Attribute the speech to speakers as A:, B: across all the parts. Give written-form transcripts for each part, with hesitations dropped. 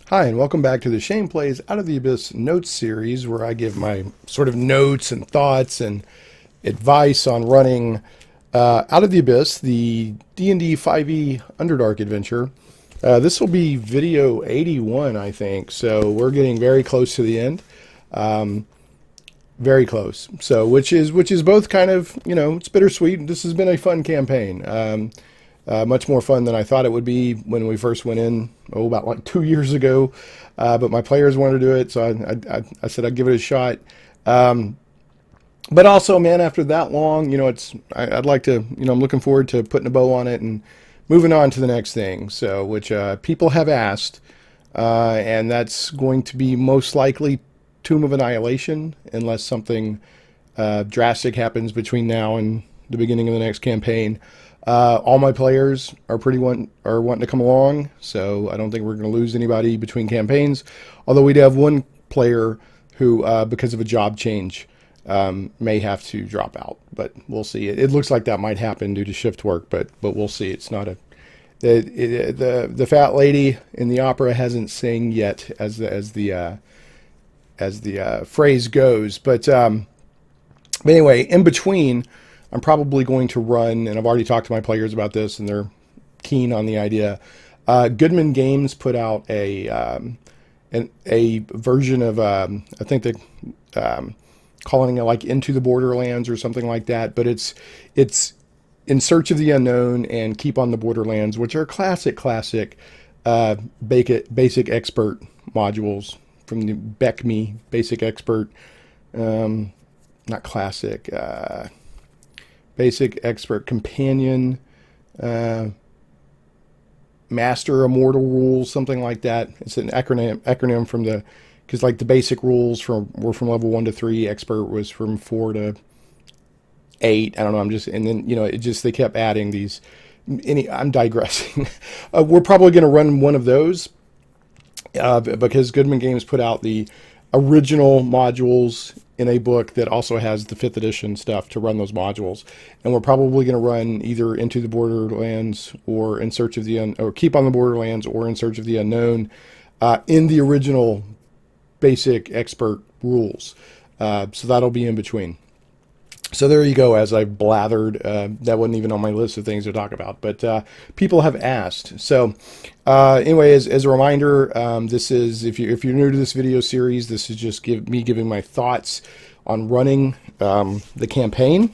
A: Hi, and welcome back to the Shane Plays Out of the Abyss Notes series, where I give my sort of notes and thoughts and advice on running Out of the Abyss, the D&D 5e Underdark adventure. This will be video 81, I think, so we're getting very close to the end. Very close. So, which is both kind of, it's bittersweet. This has been a fun campaign. Much more fun than I thought it would be when we first went in, about like 2 years ago. But my players wanted to do it, so I said I'd give it a shot. But also, man, after that long, I'd like to, I'm looking forward to putting a bow on it and moving on to the next thing. So, which people have asked, and that's going to be most likely Tomb of Annihilation, unless something drastic happens between now and the beginning of the next campaign. All my players are wanting to come along, so I don't think we're going to lose anybody between campaigns. Although we do have one player who, because of a job change, may have to drop out, but we'll see. It looks like that might happen due to shift work, but we'll see. It's not a the fat lady in the opera hasn't sang yet, as the phrase goes. But anyway, in between, I'm probably going to run, and I've already talked to my players about this, and they're keen on the idea. Goodman Games put out a version of I think they're calling it like Into the Borderlands or something like that. But it's In Search of the Unknown and Keep on the Borderlands, which are classic basic expert modules from the BECME Basic Expert. Not classic. Basic Expert Companion, Master Immortal Rules, something like that. It's an acronym from because like the basic rules were from level 1 to 3. Expert was from 4 to 8. I don't know. And then they kept adding these. I'm digressing. We're probably going to run one of those because Goodman Games put out the original modules in a book that also has the 5th edition stuff to run those modules, and we're probably going to run either Into the Borderlands or In Search of the or Keep on the Borderlands or In Search of the Unknown in the original basic expert rules. So that'll be in between. So there you go. As I blathered, that wasn't even on my list of things to talk about, but people have asked. So anyway, as a reminder, this is if you're new to this video series, this is just me giving my thoughts on running the campaign,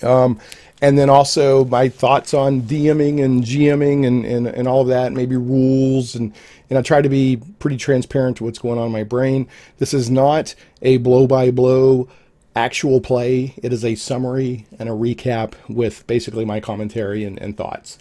A: and then also my thoughts on DMing and GMing and all of that, maybe rules, and I try to be pretty transparent to what's going on in my brain. This is not a blow by blow actual play. It is a summary and a recap with basically my commentary and thoughts,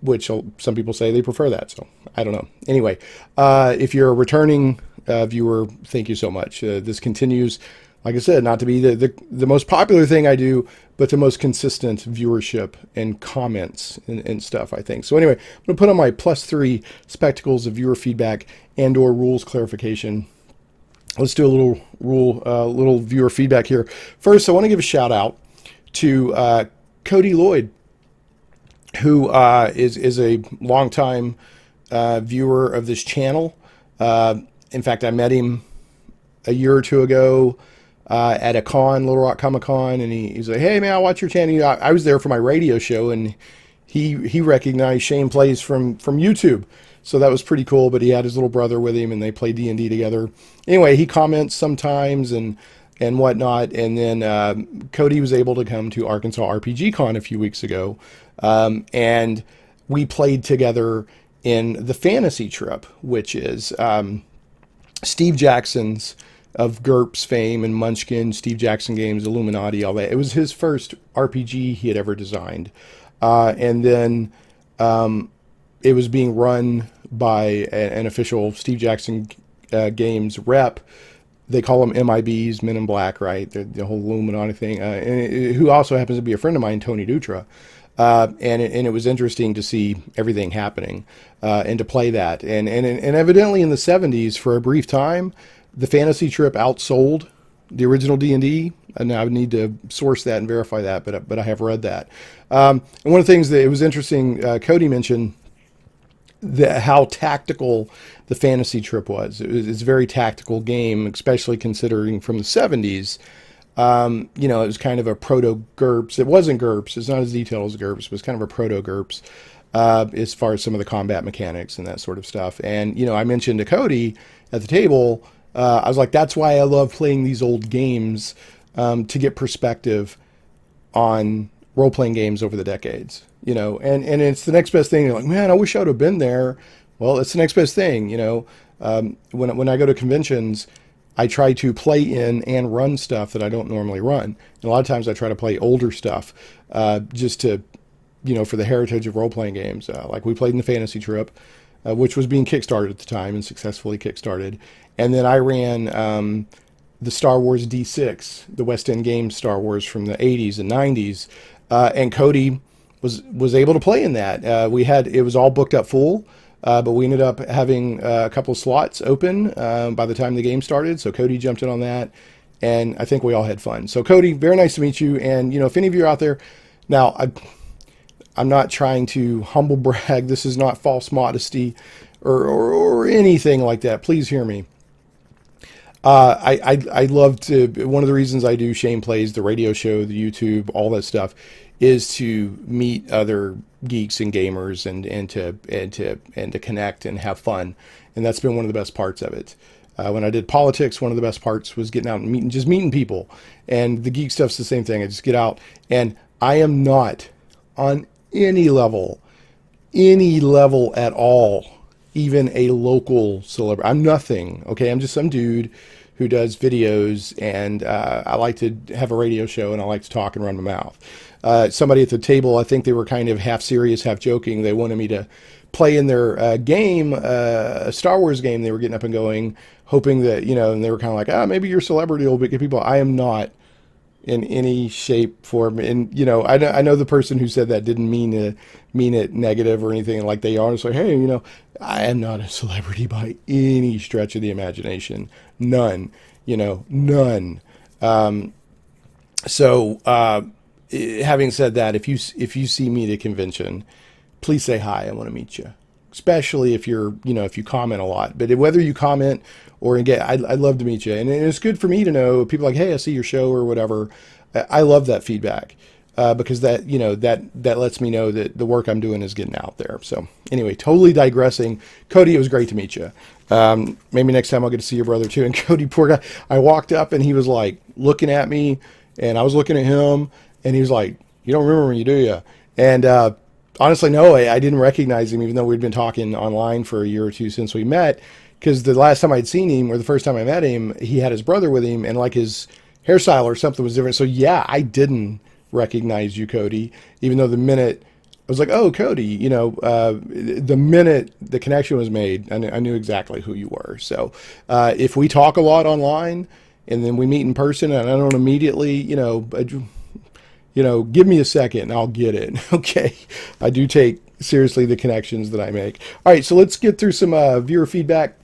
A: which some people say they prefer that, so I don't know. Anyway, if you're a returning viewer, thank you so much. This continues, like I said, not to be the most popular thing I do, but the most consistent viewership and comments and stuff, I think. So anyway, I'm going to put on my +3 spectacles of viewer feedback and or rules clarification. Let's do a little viewer feedback here. First, I want to give a shout out to Cody Lloyd, who is a longtime viewer of this channel. In fact, I met him a year or two ago at a con, Little Rock Comic Con, and he's like, "Hey man, I watch your channel." I was there for my radio show, and he recognized Shane Plays from YouTube. So that was pretty cool, but he had his little brother with him, and they play D&D together. Anyway, he comments sometimes and whatnot, and then Cody was able to come to Arkansas RPG Con a few weeks ago, and we played together in the Fantasy Trip, which is Steve Jackson's, of GURPS fame and Munchkin, Steve Jackson Games, Illuminati, all that. It was his first RPG he had ever designed, and then it was being run by an official Steve Jackson Games rep. They call them MIBs, Men in Black, right? The whole Illuminati thing. Who also happens to be a friend of mine, Tony Dutra. And it was interesting to see everything happening and to play that. And evidently in the 70s, for a brief time, the Fantasy Trip outsold the original D&D. And I would need to source that and verify that, but I have read that. And one of the things that it was interesting, Cody mentioned how tactical the fantasy trip was. It's a very tactical game, especially considering from the 70s. You know, it was kind of a proto GURPS. It wasn't GURPS. It's not as detailed as GURPS, but it's kind of a proto GURPS as far as some of the combat mechanics and that sort of stuff. And, you know, I mentioned to Cody at the table, I was like, that's why I love playing these old games, to get perspective on role-playing games over the decades, you know, and it's the next best thing. You're like, man, I wish I would have been there. Well, it's the next best thing, you know. When I go to conventions, I try to play in and run stuff that I don't normally run. And a lot of times I try to play older stuff, just to, you know, for the heritage of role-playing games. Like we played in the Fantasy Trip, which was being kickstarted at the time and successfully kickstarted. And then I ran the Star Wars D6, the West End Games Star Wars from the 80s and 90s. And Cody was able to play in that. It was all booked up full. But we ended up having a couple of slots open by the time the game started. So Cody jumped in on that, and I think we all had fun. So Cody, very nice to meet you. And, you know, if any of you are out there, now I'm not trying to humble brag. This is not false modesty or anything like that. Please hear me. I love to, one of the reasons I do Shane Plays, the radio show, the YouTube, all that stuff, is to meet other geeks and gamers and to connect and have fun. And that's been one of the best parts of it. When I did politics, one of the best parts was getting out and meeting people. And the geek stuff's the same thing. I just get out, and I am not on any level at all, even a local celebrity. I'm nothing. Okay. I'm just some dude who does videos, and I like to have a radio show, and I like to talk and run my mouth. Somebody at the table, I think they were kind of half serious, half joking. They wanted me to play in their game, a Star Wars game. They were getting up and going, hoping that, you know, and they were kind of like, maybe your celebrity will get people. I am not in any shape, form. And, you know, I know the person who said that didn't mean it negative or anything. Like, they honestly, hey, you know, I am not a celebrity by any stretch of the imagination. None, you know, none. Having said that, if you see me at a convention, please say hi. I want to meet you, especially if if you comment a lot. But whether you comment or I'd love to meet you. And it's good for me to know people like, hey, I see your show or whatever. I love that feedback, because that lets me know that the work I'm doing is getting out there. So anyway, totally digressing. Cody, it was great to meet you. Maybe next time I'll get to see your brother too. And Cody, poor guy, I walked up and he was like looking at me, and I was looking at him, and he was like, you don't remember me, do you? And honestly, no, I didn't recognize him, even though we'd been talking online for a year or two since we met. Because the last time I'd seen him, or the first time I met him, he had his brother with him, and like his hairstyle or something was different. So yeah, I didn't recognize you, Cody, even though the minute I was like, oh, Cody, you know, the minute the connection was made, I knew exactly who you were. So if we talk a lot online and then we meet in person and I don't immediately, give me a second and I'll get it. Okay. I do take seriously the connections that I make. All right. So let's get through some viewer feedback.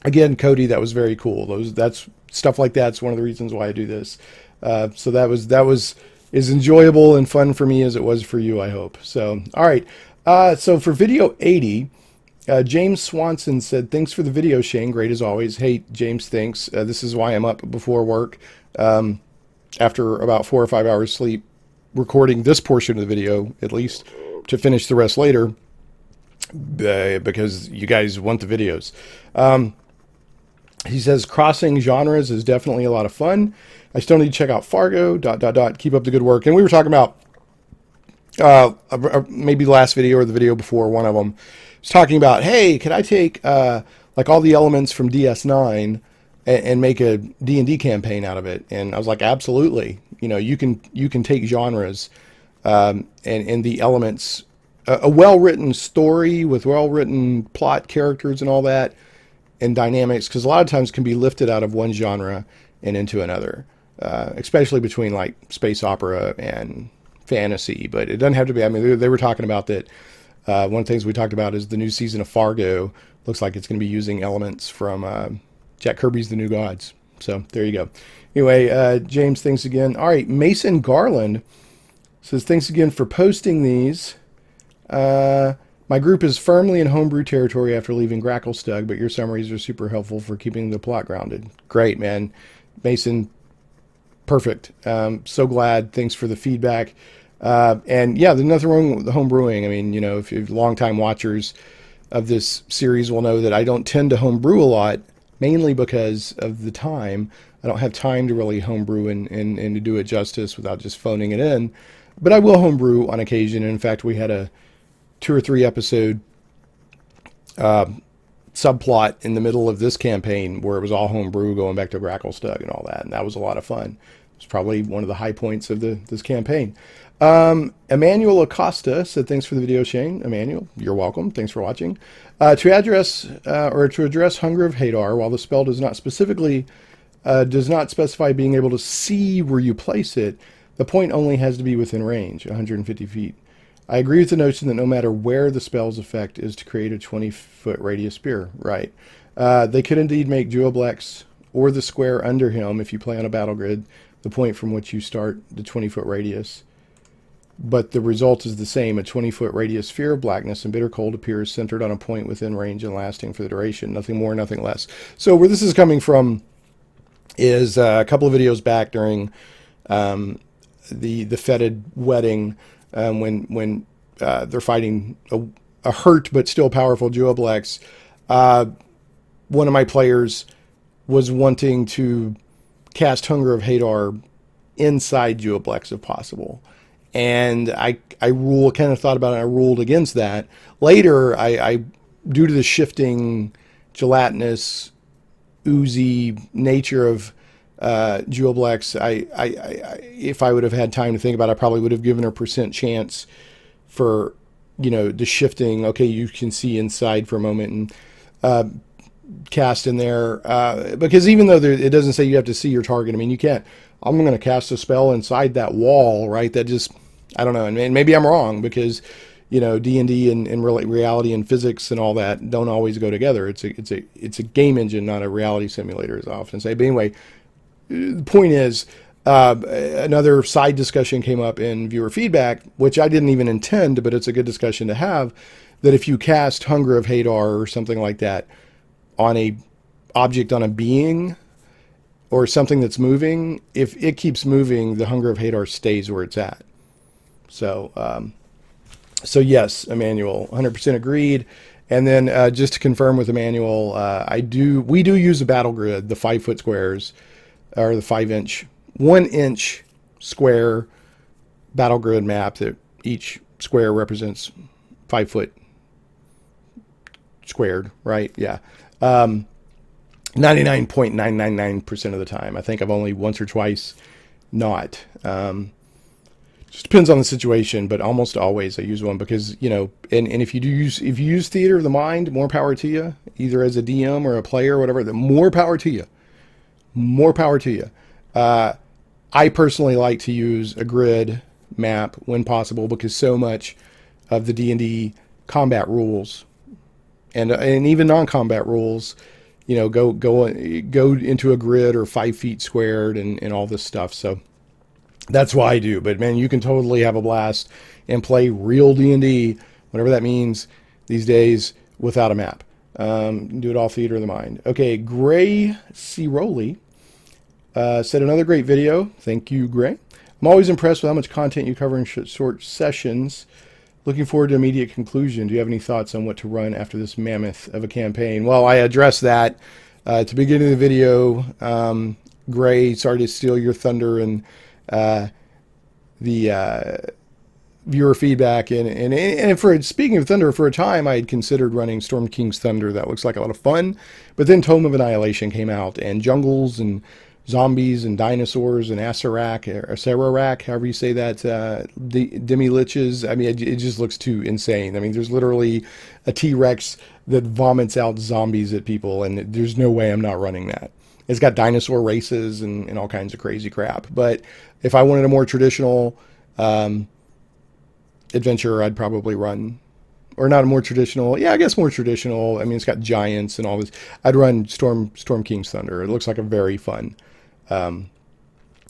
A: Again, Cody, that was very cool. That's stuff like that's one of the reasons why I do this. So that was as enjoyable and fun for me as it was for you, I hope. So, all right. So for video 80, James Swanson said, thanks for the video, Shane. Great as always. Hey, James, thanks. This is why I'm up before work, after about 4 or 5 hours sleep, recording this portion of the video, at least, to finish the rest later, because you guys want the videos. He says, crossing genres is definitely a lot of fun. I still need to check out Fargo, ... Keep up the good work. And we were talking about, maybe the last video or the video before, one of them was talking about, hey, could I take, like all the elements from DS9 and make a D&D campaign out of it? And I was like, absolutely. You know, you can take genres, and the elements, a well-written story with well-written plot, characters and all that, and dynamics, because a lot of times can be lifted out of one genre and into another, especially between like space opera and fantasy. But it doesn't have to be. I mean, they were talking about that. One of the things we talked about is the new season of Fargo looks like it's going to be using elements from Jack Kirby's The New Gods. So there you go. Anyway, James, thanks again. All right, Mason Garland says, thanks again for posting these. My group is firmly in homebrew territory after leaving Gracklestug, but your summaries are super helpful for keeping the plot grounded. Great, man. Mason, perfect. So glad. Thanks for the feedback. And yeah, there's nothing wrong with the home brewing. I mean, you know, if you're longtime watchers of this series will know that I don't tend to home brew a lot, mainly because of the time. I don't have time to really home brew and to do it justice without just phoning it in. But I will home brew on occasion. And in fact, we had a 2 or 3 episode subplot in the middle of this campaign where it was all homebrew going back to Gracklestug and all that, and that was a lot of fun. It was probably one of the high points of this campaign. Emmanuel Acosta said, "Thanks for the video, Shane." Emmanuel, you're welcome. Thanks for watching. To address Hunger of Hadar, while the spell does not specify being able to see where you place it, the point only has to be within range, 150 feet. I agree with the notion that no matter where the spell's effect is to create a 20-foot radius spear. Right. They could indeed make Duoblex or the square under him, if you play on a battle grid, the point from which you start the 20-foot radius. But the result is the same. A 20-foot radius sphere of blackness and bitter cold appears centered on a point within range and lasting for the duration. Nothing more, nothing less. So where this is coming from is a couple of videos back during the fetid wedding, when they're fighting a hurt but still powerful Duoblex. One of my players was wanting to cast Hunger of Hadar inside Duoblex if possible. And I kind of thought about it, and I ruled against that. Later, I due to the shifting, gelatinous, oozy nature of Duoblex, if I would have had time to think about it, I probably would have given her percent chance for, you know, the shifting. Okay, you can see inside for a moment and cast in there. Because even though it doesn't say you have to see your target, I mean, you can't. I'm going to cast a spell inside that wall, right? That just, I don't know. And maybe I'm wrong because, you know, D&D and reality and physics and all that don't always go together. It's a game engine, not a reality simulator, as I often say. But anyway, the point is, another side discussion came up in viewer feedback, which I didn't even intend, but it's a good discussion to have, that if you cast Hunger of Hadar or something like that on a object, on a being, or something that's moving, if it keeps moving, the Hunger of Hadar stays where it's at. So, yes, Emmanuel, 100% agreed. And then just to confirm with Emmanuel, we do use a battle grid, the 5-foot squares, or the 1-inch square battle grid map that each square represents 5 foot squared, right? Yeah. 99.999% of the time. I think I've only once or twice not. Just depends on the situation, but almost always I use one because, you know, and if you use theater of the mind, more power to you, either as a DM or a player or whatever, the more power to you. More power to you. I personally like to use a grid map when possible because so much of the D&D combat rules and even non-combat rules, you know, go into a grid or 5 feet squared and all this stuff. So that's why I do. But man, you can totally have a blast and play real D&D, whatever that means these days, without a map. Do it all theater of the mind. Okay, Gray Ciroli said, another great video. Thank you, Gray. I'm always impressed with how much content you cover in short sessions. Looking forward to immediate conclusion. Do you have any thoughts on what to run after this mammoth of a campaign? Well, I addressed that at the beginning of the video. Gray, sorry to steal your thunder and the viewer feedback. And for speaking of thunder, for a time I had considered running Storm King's Thunder. That looks like a lot of fun. But then Tome of Annihilation came out, and jungles and zombies and dinosaurs and Acererak, however you say that, demi-liches. I mean, it just looks too insane. I mean, there's literally a T-Rex that vomits out zombies at people, and there's no way I'm not running that. It's got dinosaur races and all kinds of crazy crap. But if I wanted a more traditional adventure, I'd probably run, or not a more traditional, yeah, I guess more traditional. I mean, it's got giants and all this. I'd run Storm King's Thunder. It looks like a very fun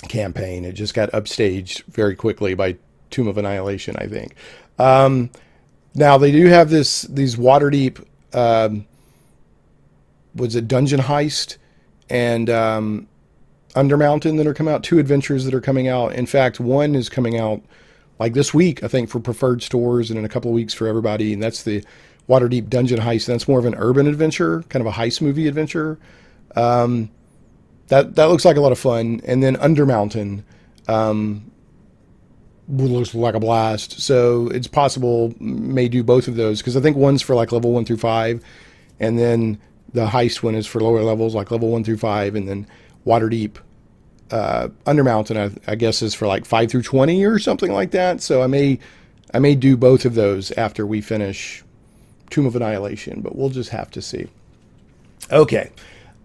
A: campaign. It just got upstaged very quickly by Tomb of Annihilation, I think. Now they do have these Waterdeep, was it Dungeon Heist and Undermountain that are coming out. Two adventures that are coming out. In fact, one is coming out like this week, I think, for preferred stores, and in a couple of weeks for everybody. And that's the Waterdeep Dungeon Heist. And that's more of an urban adventure, kind of a heist movie adventure. That looks like a lot of fun. And then Undermountain looks like a blast. So it's possible may do both of those, because I think one's for like level 1 through 5, and then the heist one is for lower levels, like level 1 through 5, and then Waterdeep Undermountain, I guess, is for like 5 through 20 or something like that. So I may do both of those after we finish Tomb of Annihilation, but we'll just have to see. Okay.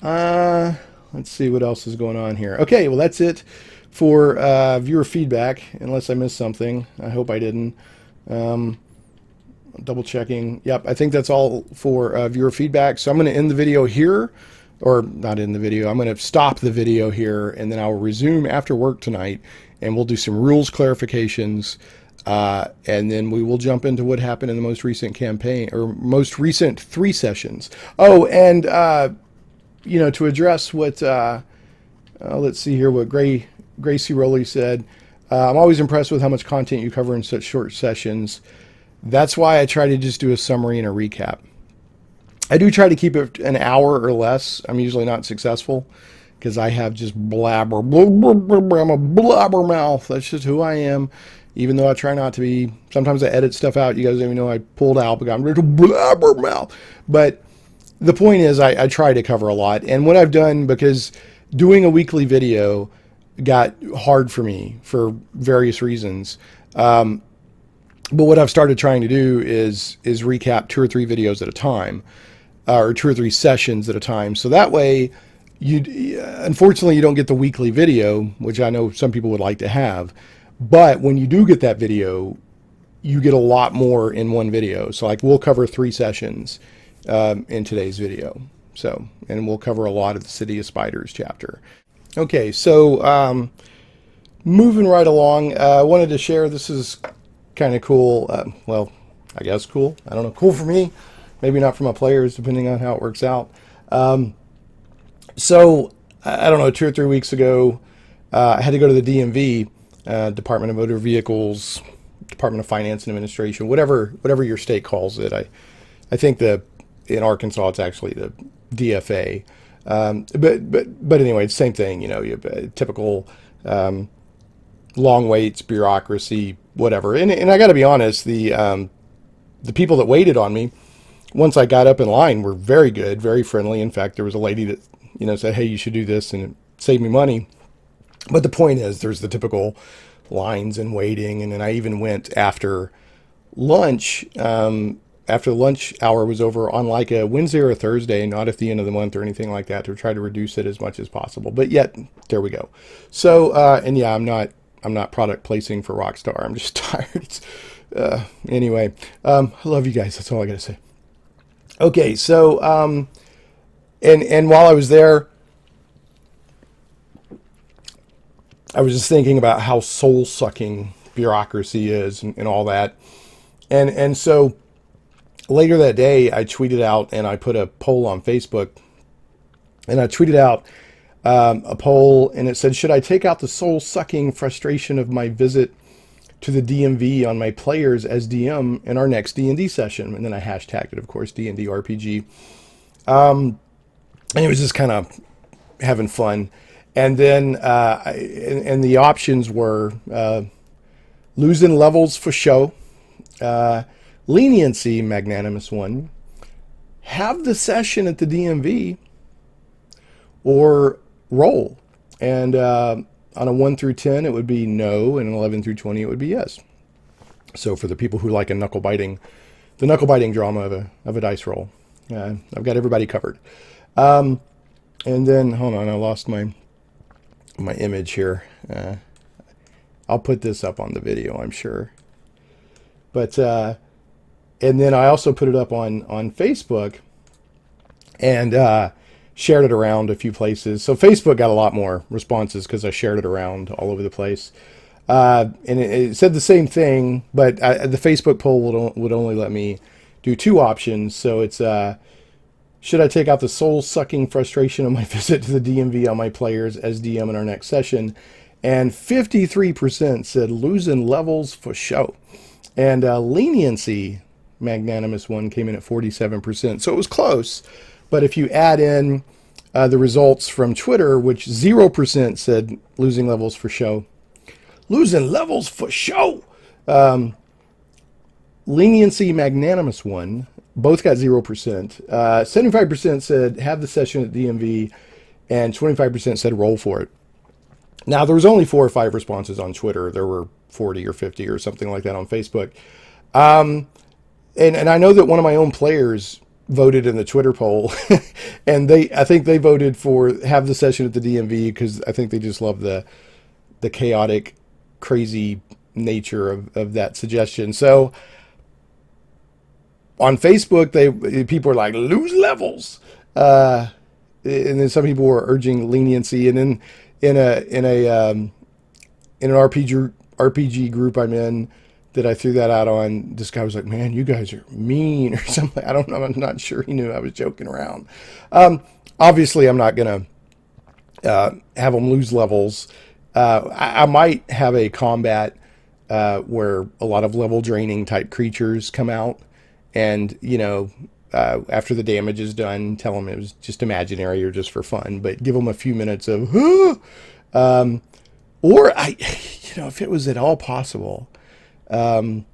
A: Let's see what else is going on here. Okay, well, that's it for viewer feedback, unless I missed something. I hope I didn't. Double checking. Yep, I think that's all for viewer feedback. So I'm going to end the video here. Or not end the video. I'm going to stop the video here, and then I'll resume after work tonight, and we'll do some rules clarifications, and then we will jump into what happened in the most recent campaign, or most recent 3 sessions. Oh, and to address what let's see here, what Gracie Rowley said. I'm always impressed with how much content you cover in such short sessions. That's why I try to just do a summary and a recap. I do try to keep it an hour or less. I'm usually not successful because I have just blabber. I'm a blabbermouth. That's just who I am. Even though I try not to be. Sometimes I edit stuff out. You guys don't even know I pulled out because I'm a blabbermouth. But the point is, I try to cover a lot. And what I've done, because doing a weekly video got hard for me for various reasons. But what I've started trying to do is recap 2 or 3 videos at a time. Or 2 or 3 sessions at a time. So that way, unfortunately, you don't get the weekly video, which I know some people would like to have. But when you do get that video, you get a lot more in one video. So like we'll cover 3 sessions in today's video. So, and we'll cover a lot of the City of Spiders chapter. Okay, so moving right along, I wanted to share, this is kind of cool. Well, I guess cool. I don't know. Cool for me. Maybe not for my players, depending on how it works out. So, I don't know, 2 or 3 weeks ago, I had to go to the DMV, Department of Motor Vehicles, Department of Finance and Administration, whatever your state calls it. I think in Arkansas it's actually the DFA. But anyway, it's the same thing. You have typical long waits, bureaucracy, whatever. And I got to be honest, the people that waited on me, once I got up in line, were very good, very friendly. In fact, there was a lady that, said, hey, you should do this, and it saved me money. But the point is, there's the typical lines and waiting. And then I even went after lunch, after the lunch hour was over, on like a Wednesday or a Thursday, not at the end of the month or anything like that, to try to reduce it as much as possible. But yet, there we go. So, and yeah, I'm not product placing for Rockstar. I'm just tired. Anyway, I love you guys. That's all I got to say. Okay, so, and while I was there, I was just thinking about how soul-sucking bureaucracy is and all that. And so later that day, I tweeted out, and I put a poll on Facebook, and I tweeted out a poll, and it said, should I take out the soul-sucking frustration of my visit to the DMV on my players as DM in our next D&D session? And then I hashtagged it, of course, D&D RPG. And it was just kind of having fun. And then, and the options were losing levels for show, leniency, magnanimous one, have the session at the DMV, or roll. And on a 1 through 10, it would be no, and an 11 through 20, it would be yes. So for the people who like the knuckle biting drama of a dice roll, I've got everybody covered. And then, hold on, I lost my image here. I'll put this up on the video, I'm sure. But and then I also put it up on Facebook, and shared it around a few places. So Facebook got a lot more responses because I shared it around all over the place. And it said the same thing, but the Facebook poll would only let me do two options. So it's should I take out the soul-sucking frustration of my visit to the DMV on my players as DM in our next session? And 53% said losing levels for show. And leniency, magnanimous one, came in at 47%. So it was close. But if you add in the results from Twitter, which 0% said losing levels for show. Losing levels for show. Leniency, magnanimous one, both got 0%. 75% said have the session at DMV, and 25% said roll for it. Now, there was only 4 or 5 responses on Twitter. There were 40 or 50 or something like that on Facebook. And I know that one of my own players voted in the Twitter poll, and I think they voted for have the session at the DMV because I think they just love the chaotic, crazy nature of that suggestion. So on Facebook, people are like lose levels, and then some people were urging leniency, and then in an RPG group I'm in that I threw that out on, this guy was like, man, you guys are mean or something. I don't know. I'm not sure he knew I was joking around. Obviously, I'm not going to have them lose levels. I might have a combat where a lot of level draining type creatures come out. And, after the damage is done, tell them it was just imaginary or just for fun. But give them a few minutes of, or if it was at all possible, I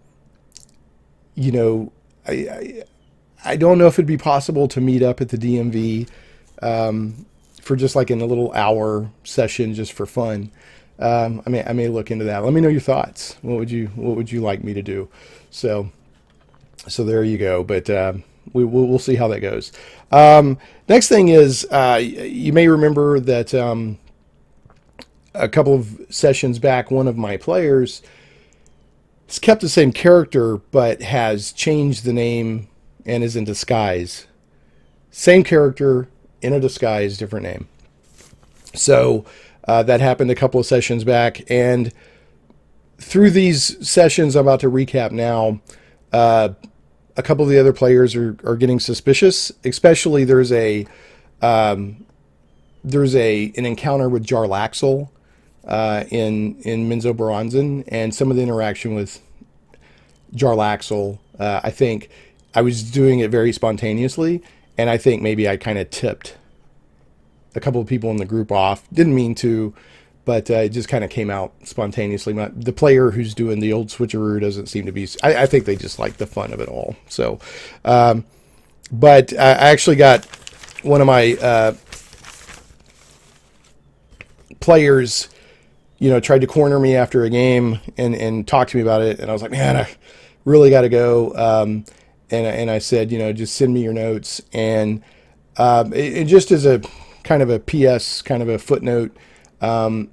A: don't know if it'd be possible to meet up at the DMV for just like in a little hour session just for fun. I may look into that. Let me know your thoughts. What would you like me to do? So there you go. But we'll see how that goes. Next thing is you may remember that a couple of sessions back, one of my players has kept the same character, but has changed the name and is in disguise. Same character in a disguise, different name. So that happened a couple of sessions back. And through these sessions I'm about to recap now, a couple of the other players are getting suspicious. Especially there's an encounter with Jarlaxle in Minzo Baranzan, and some of the interaction with Jarlaxle, I think I was doing it very spontaneously, and I think maybe I kind of tipped a couple of people in the group off. Didn't mean to, but it just kind of came out spontaneously. The player who's doing the old switcheroo doesn't seem to be. I think they just like the fun of it all. So, but I actually got one of my players, tried to corner me after a game and talk to me about it, and I was like, man, I really got to go. And I said, just send me your notes, and it just as a kind of a PS, kind of a footnote. I've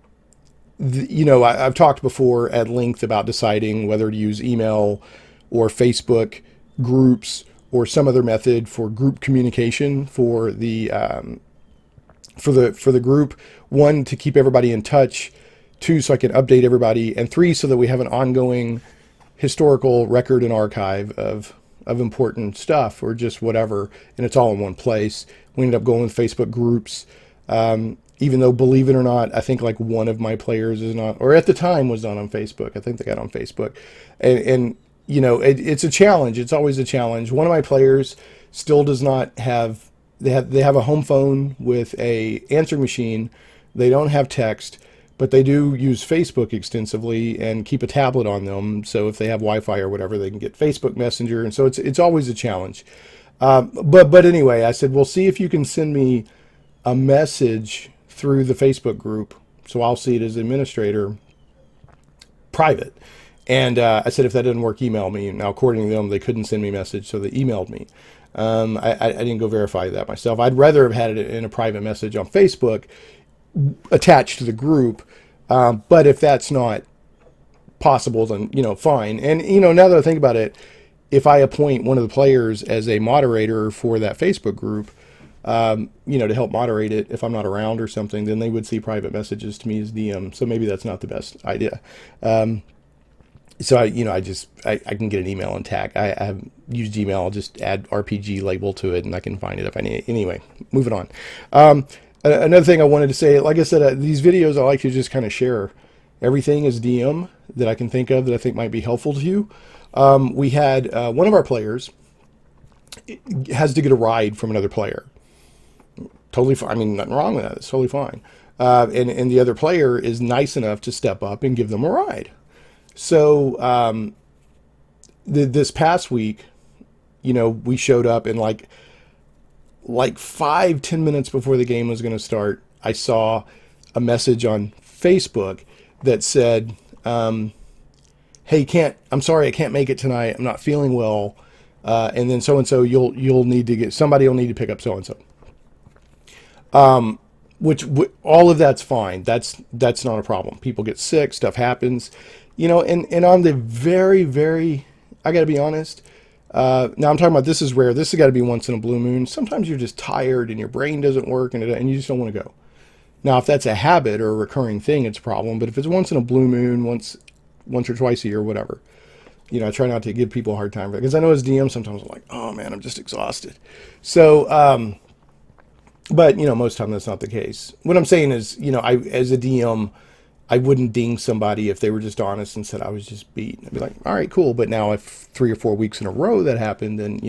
A: talked before at length about deciding whether to use email or Facebook groups or some other method for group communication for the group. 1, to keep everybody in touch. 2, so I can update everybody, and 3, so that we have an ongoing historical record and archive of important stuff or just whatever, and it's all in one place. We ended up going with Facebook groups. Even though, believe it or not, I think like one of my players is not, or at the time was not on Facebook. I think they got on Facebook. And it's a challenge. It's always a challenge. One of my players still does not have, they have a home phone with a answering machine. They don't have text, but they do use Facebook extensively and keep a tablet on them. So if they have Wi-Fi or whatever, they can get Facebook Messenger. And so it's always a challenge. But anyway, I said, well, see if you can send me a message through the Facebook group, so I'll see it as administrator, private. And I said, if that doesn't work, email me. Now, according to them, they couldn't send me a message, so they emailed me. I didn't go verify that myself. I'd rather have had it in a private message on Facebook attached to the group. But if that's not possible, then, fine. And, now that I think about it, if I appoint one of the players as a moderator for that Facebook group, to help moderate it if I'm not around or something, then they would see private messages to me as DM. So maybe that's not the best idea. So I can get an email and tag. I have used Gmail. I'll just add RPG label to it, and I can find it if I need it. Anyway, moving on. Another thing I wanted to say, like I said, these videos I like to just kind of share everything as DM that I can think of that I think might be helpful to you. We had one of our players has to get a ride from another player. Totally fine. I mean, nothing wrong with that. It's totally fine. And the other player is nice enough to step up and give them a ride. So this past week, we showed up, and like 5-10 minutes before the game was going to start, I saw a message on Facebook that said, "Hey, I'm sorry, I can't make it tonight. I'm not feeling well, and then so and so, you'll need to somebody will need to pick up so and so." Which all of that's fine. That's not a problem. People get sick, stuff happens. And on the very, very, I got to be honest. Now I'm talking about, this is rare. This has got to be once in a blue moon. Sometimes you're just tired and your brain doesn't work and you just don't want to go. Now, if that's a habit or a recurring thing, it's a problem. But if it's once in a blue moon, once or twice a year, whatever, I try not to give people a hard time, because I know as DM sometimes I'm like, oh man, I'm just exhausted. So, but most of the time that's not the case. What I'm saying is, as a DM, I wouldn't ding somebody if they were just honest and said I was just beat. I'd be like, all right, cool. But now if 3 or 4 weeks in a row that happened, then,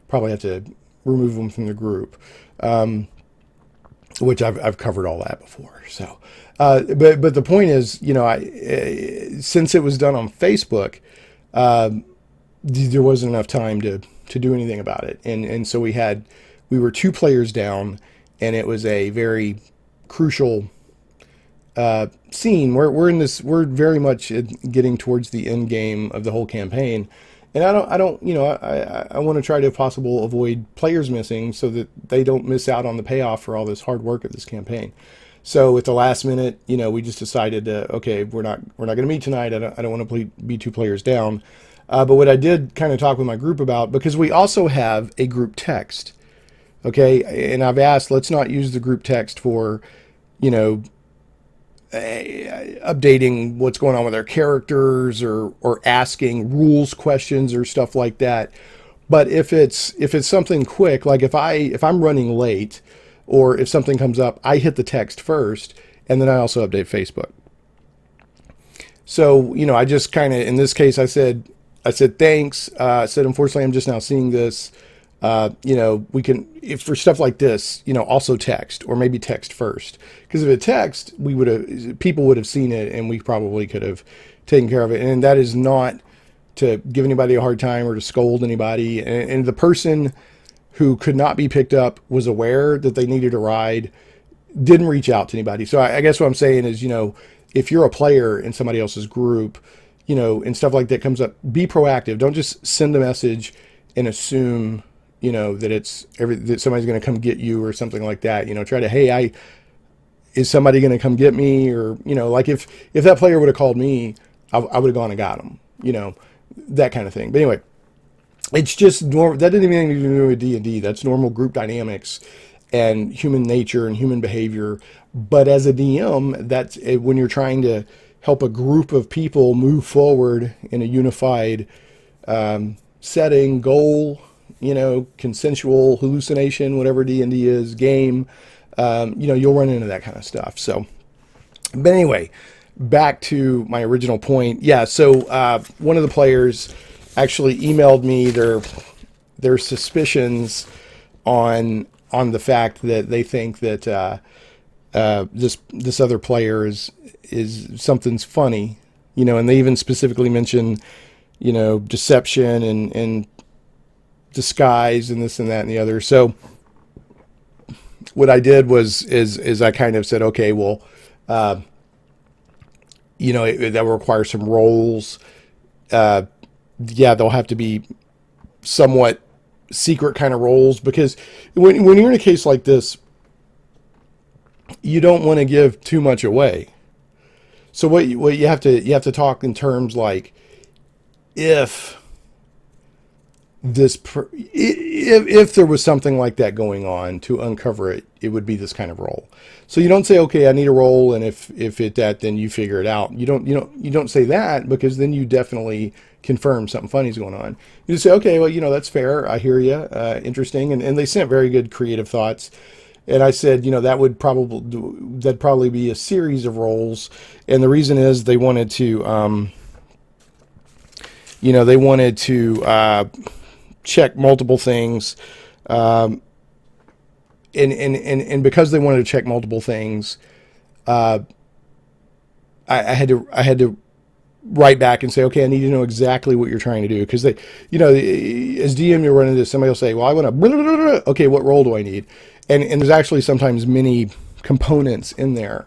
A: probably have to remove them from the group, which I've covered all that before. So, but the point is, since it was done on Facebook, there wasn't enough time to do anything about it. And so we were 2 players down, and it was a very crucial scene. We're very much getting towards the end game of the whole campaign, and I want to try to, if possible, avoid players missing so that they don't miss out on the payoff for all this hard work of this campaign. So at the last minute, we just decided okay, we're not going to meet tonight. I don't want to be 2 players down. But what I did kind of talk with my group about, because we also have a group text, okay, and I've asked, let's not use the group text for, updating what's going on with our characters or asking rules questions or stuff like that. But if it's something quick, like if I'm running late, or if something comes up, I hit the text first, and then I also update Facebook. So, I just kind of, in this case, I said thanks. I said, unfortunately, I'm just now seeing this. We can, if for stuff like this, also text, or maybe text first. Because if it text, people would have seen it, and we probably could have taken care of it. And that is not to give anybody a hard time or to scold anybody. And the person who could not be picked up was aware that they needed a ride, didn't reach out to anybody. So I guess what I'm saying is, if you're a player in somebody else's group, and stuff like that comes up, be proactive. Don't just send a message and assume, that somebody's going to come get you or something like that. Try to, hey, is somebody going to come get me? Or, like if that player would have called me, I would have gone and got him, that kind of thing. But anyway, it's just normal. That didn't have anything to do with D&D. That's normal group dynamics and human nature and human behavior. But as a DM, that's when you're trying to help a group of people move forward in a unified setting, goal, consensual, hallucination, whatever D&D is, game, you'll run into that kind of stuff. So, but anyway, back to my original point. Yeah, so one of the players actually emailed me their suspicions on the fact that they think that this other player is something's funny, and they even specifically mention, deception and disguise and this and that and the other. So what I did is I kind of said, okay, well, that will require some roles. Yeah, they'll have to be somewhat secret kind of roles, because when you're in a case like this, you don't want to give too much away. So what you have to talk in terms like, if if there was something like that going on, to uncover it, it would be this kind of role. So you don't say, okay, I need a role, and if it that, then you figure it out. You don't say that, because then you definitely confirm something funny's going on. You just say, okay, well, that's fair. I hear you. Interesting. And they sent very good creative thoughts. And I said, that'd probably be a series of roles. And the reason is they wanted to, check multiple things. And because they wanted to check multiple things, I had to write back and say, okay, I need to know exactly what you're trying to do. Because as DM, you're running this, somebody will say, well, I want to, okay, what role do I need? And there's actually sometimes many components in there,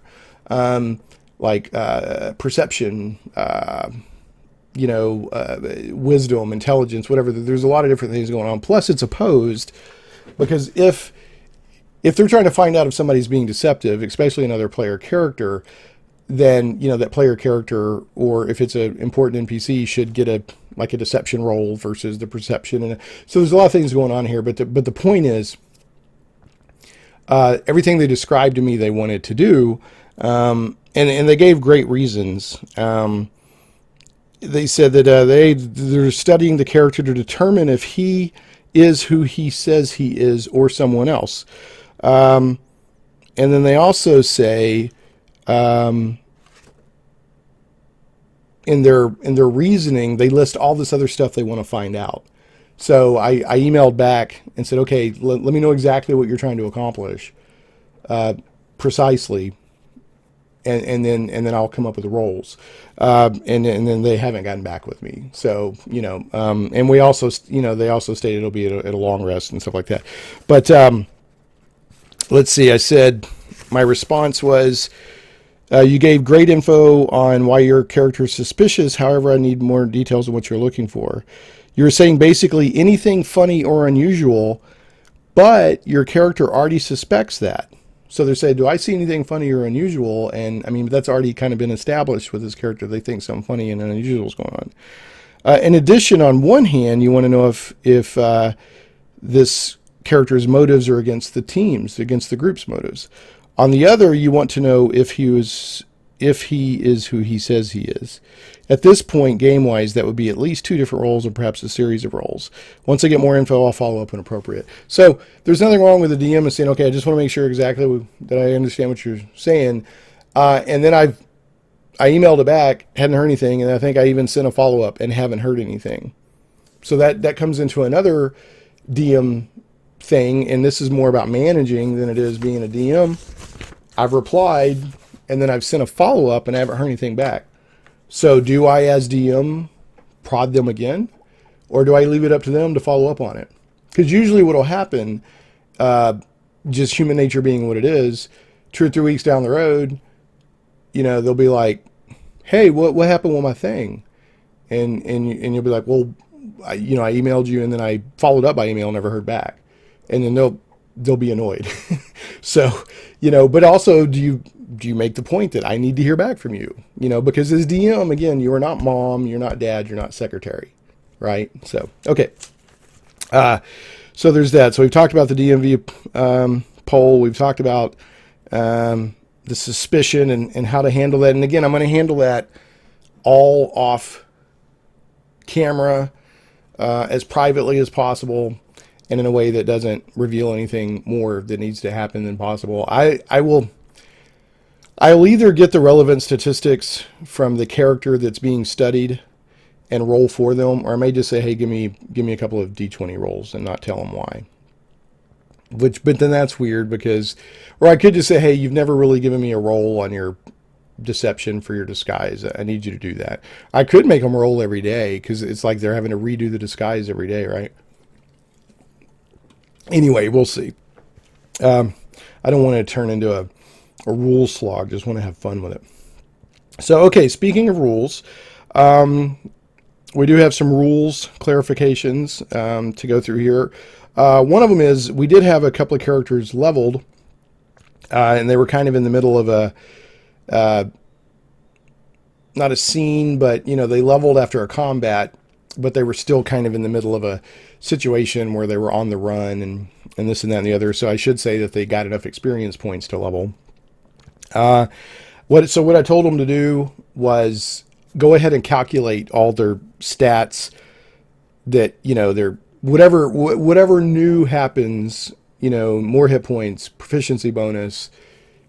A: like perception, wisdom, intelligence, whatever. There's a lot of different things going on. Plus, it's opposed, because if they're trying to find out if somebody's being deceptive, especially another player character, then that player character, or if it's an important NPC, should get a deception roll versus the perception. And so there's a lot of things going on here. But the point is, everything they described to me they wanted to do, and they gave great reasons. They said that they're studying the character to determine if he is who he says he is, or someone else. And then they also say, in their reasoning, they list all this other stuff they want to find out. So I emailed back and said, okay, let me know exactly what you're trying to accomplish, precisely, and then I'll come up with the roles. And then they haven't gotten back with me. So and we also they also stated it'll be at a long rest and stuff like that. But let's see. I said my response was, you gave great info on why your character is suspicious. However, I need more details on what you're looking for. You were saying basically anything funny or unusual, but your character already suspects that. So they're saying, do I see anything funny or unusual? And I mean, that's already kind of been established with this character. They think something funny and unusual is going on. In addition, on one hand, you want to know if this character's motives are against the team's, against the group's motives. On the other, you want to know if he is who he says he is. At this point, game-wise, that would be at least 2 different roles, or perhaps a series of roles. Once I get more info, I'll follow up when appropriate. So there's nothing wrong with the DM and saying, okay, I just want to make sure exactly that I understand what you're saying. And then I emailed it back, hadn't heard anything, and I think I even sent a follow-up and haven't heard anything. So that comes into another DM thing, and this is more about managing than it is being a DM. I've replied, and then I've sent a follow-up, and I haven't heard anything back. So do I, as DM, prod them again? Or do I leave it up to them to follow up on it? Because usually what will happen, just human nature being what it is, 2 or 3 weeks down the road, they'll be like, hey, what happened with my thing? And you'll be like, well, I emailed you, and then I followed up by email and never heard back. And then they'll be annoyed. So, but also, do you make the point that I need to hear back from you? Because as DM, again, you are not mom, you're not dad, you're not secretary, right? So, okay. So there's that. So we've talked about the DMV poll. We've talked about the suspicion and how to handle that. And again, I'm going to handle that all off camera, as privately as possible, and in a way that doesn't reveal anything more that needs to happen than possible. I'll either get the relevant statistics from the character that's being studied and roll for them, or I may just say, hey, give me a couple of D20 rolls and not tell them why. But then that's weird, because, or I could just say, hey, you've never really given me a roll on your deception for your disguise. I need you to do that. I could make them roll every day, because it's like they're having to redo the disguise every day, right? Anyway, we'll see. I don't want to turn into a rule slog. Just want to have fun with it. So, okay, speaking of rules, we do have some rules clarifications to go through here. One of them is we did have a couple of characters leveled, and they were kind of in the middle of a, not a scene, but, they leveled after a combat, but they were still kind of in the middle of a situation where they were on the run and this and that and the other. So I should say that they got enough experience points to level. What I told them to do was go ahead and calculate all their stats that, their whatever new happens, more hit points, proficiency bonus,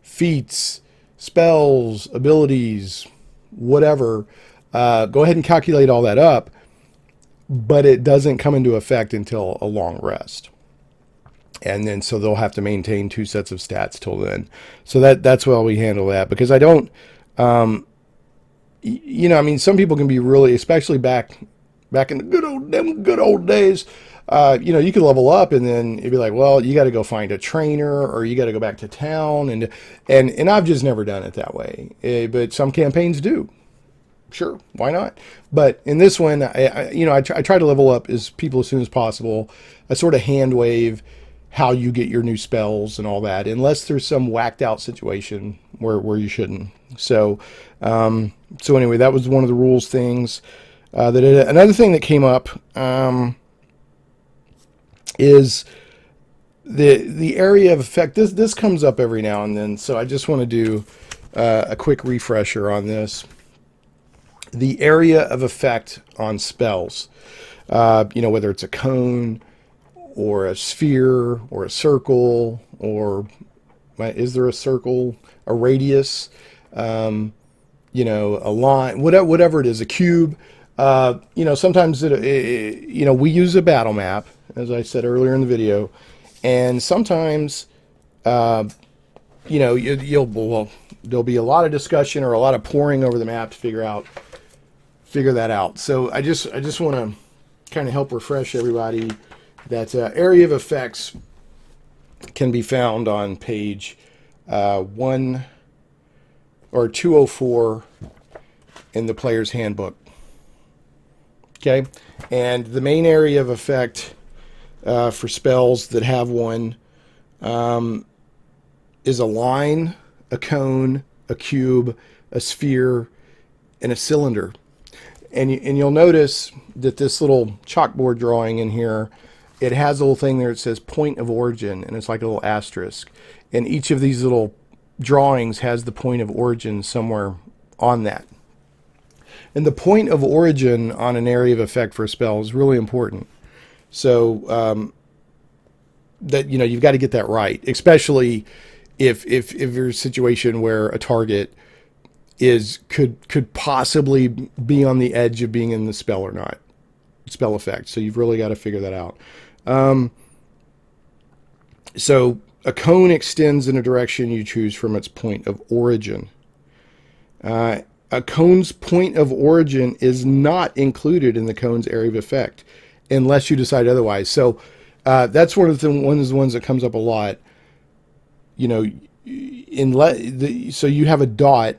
A: feats, spells, abilities, whatever. Go ahead and calculate all that up, but it doesn't come into effect until a long rest. And then so they'll have to maintain 2 sets of stats till then. So that's how we handle that, because I don't, some people can be really, especially back in the good old days. You could level up and then it'd be like, well, you got to go find a trainer or you got to go back to town, and I've just never done it that way. But some campaigns do. Sure, why not? But in this one, I try to level up people as soon as possible. I sort of hand wave how you get your new spells and all that, unless there's some whacked out situation where you shouldn't. So anyway, that was one of the rules things. Another thing that came up is the area of effect. This comes up every now and then, so I just want to do a quick refresher on this. The area of effect on spells, whether it's a cone or a sphere or a circle, or is there a circle, a radius, a line, whatever it is, a cube. Sometimes we use a battle map, as I said earlier in the video, and sometimes there'll be a lot of discussion or a lot of poring over the map to figure that out. So I just want to kind of help refresh everybody that area of effects can be found on page 1 or 204 in the player's handbook. Okay, and the main area of effect for spells that have one is a line, a cone, a cube, a sphere, and a cylinder. And you'll notice that this little chalkboard drawing in here, it has a little thing there that says point of origin, and it's like a little asterisk. And each of these little drawings has the point of origin somewhere on that. And the point of origin on an area of effect for a spell is really important. So that you've got to get that right, especially if there's a situation where a target could possibly be on the edge of being in the spell or not, spell effect. So you've really got to figure that out. So a cone extends in a direction you choose from its point of origin. A cone's point of origin is not included in the cone's area of effect unless you decide otherwise. So that's one of the ones that comes up a lot. So you have a dot,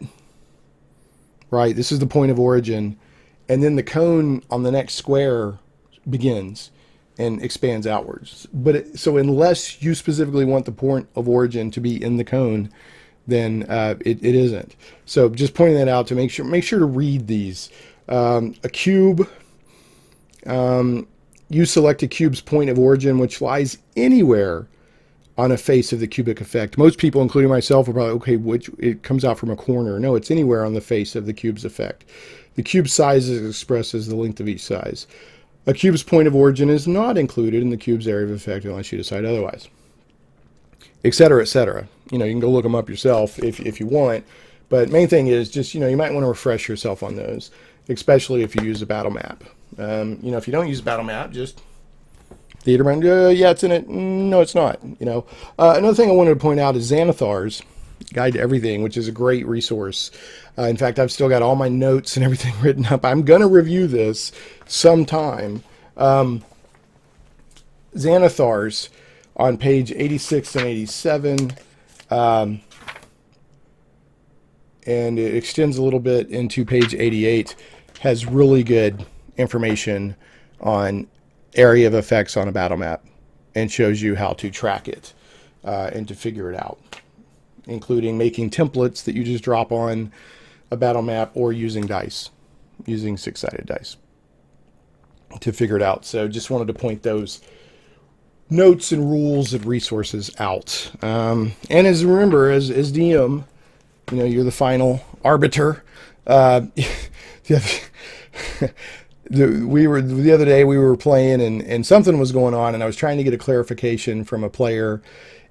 A: right? This is the point of origin, and then the cone on the next square begins and expands outwards. So unless you specifically want the point of origin to be in the cone, then it isn't. So just pointing that out to make sure to read these. A cube, you select a cube's point of origin, which lies anywhere on a face of the cubic effect. Most people, including myself, are probably, okay, which it comes out from a corner. No, it's anywhere on the face of the cube's effect. The cube's size is expressed as the length of each size. A cube's point of origin is not included in the cube's area of effect unless you decide otherwise, etc., etc. You can go look them up yourself if you want, but main thing is just, you might want to refresh yourself on those, especially if you use a battle map. If you don't use a battle map, just theater man, yeah, it's in it. No, it's not. Another thing I wanted to point out is Xanathar's Guide to Everything, which is a great resource. In fact, I've still got all my notes and everything written up. I'm going to review this sometime. Xanathar's on page 86 and 87. And it extends a little bit into page 88, has really good information on area of effects on a battle map and shows you how to track it and to figure it out, including making templates that you just drop on a battle map or using dice, using 6-sided dice. to figure it out. So just wanted to point those notes and rules and resources out. And as remember, as DM, you're the final arbiter. The the other day we were playing and something was going on, and I was trying to get a clarification from a player,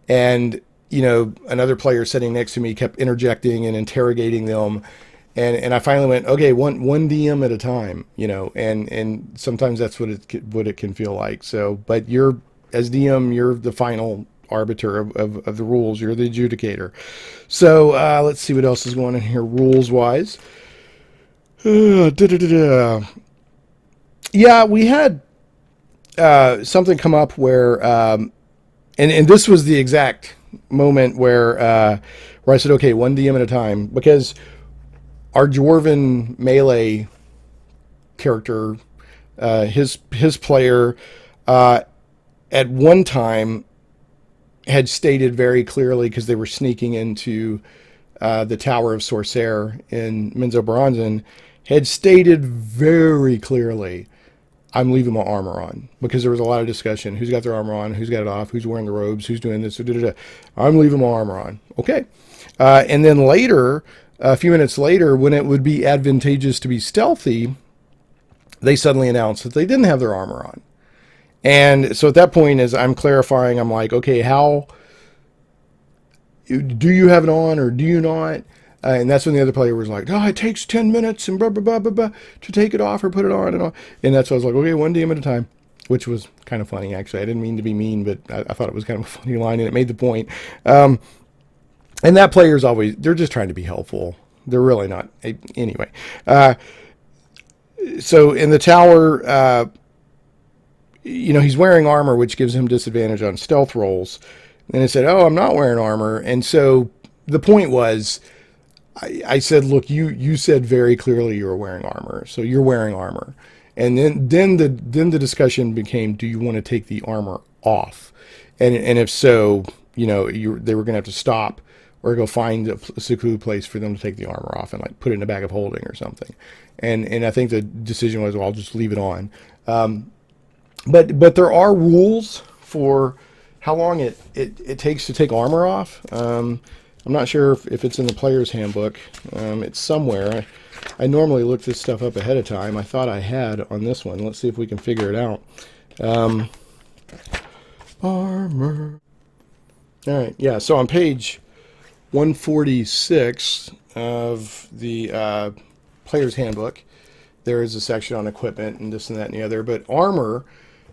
A: and another player sitting next to me kept interjecting and interrogating them. And I finally went, okay, one DM at a time, and sometimes that's what it can feel like. So, but as DM, you're the final arbiter of the rules. You're the adjudicator. So let's see what else is going on here rules wise. Yeah, we had something come up where, and this was the exact moment where I said, okay, one DM at a time, because our Dwarven melee character, his player, at one time had stated very clearly, because they were sneaking into the Tower of Sorcerer in Menzo Bronzen, had stated very clearly, I'm leaving my armor on, because there was a lot of discussion. Who's got their armor on? Who's got it off? Who's wearing the robes? Who's doing this? I'm leaving my armor on. Okay. And then later, a few minutes later, when it would be advantageous to be stealthy, they suddenly announced that they didn't have their armor on. And so at that point, as I'm clarifying, I'm like, okay, how do you have it on or do you not? And that's when the other player was like, oh, it takes 10 minutes and blah, blah, blah, blah, blah, to take it off or put it on and all. And that's why I was like, okay, one DM at a time, which was kind of funny, actually. I didn't mean to be mean, but I thought it was kind of a funny line, and it made the point. And that player's always, they're just trying to be helpful. They're really not. Anyway. So in the tower, he's wearing armor, which gives him disadvantage on stealth rolls. And I said, oh, I'm not wearing armor. And so the point was, I said, look, you said very clearly you were wearing armor. So you're wearing armor. And then the discussion became, do you want to take the armor off? And if so, they were going to have to stop or go find a secluded place for them to take the armor off and like put it in a bag of holding or something. And I think the decision was, well, I'll just leave it on. But there are rules for how long it takes to take armor off. I'm not sure if it's in the player's handbook. It's somewhere. I normally look this stuff up ahead of time. I thought I had on this one. Let's see if we can figure it out. Armor. All right. Yeah. So on page 146 of the player's handbook, there is a section on equipment and this and that and the other. But armor,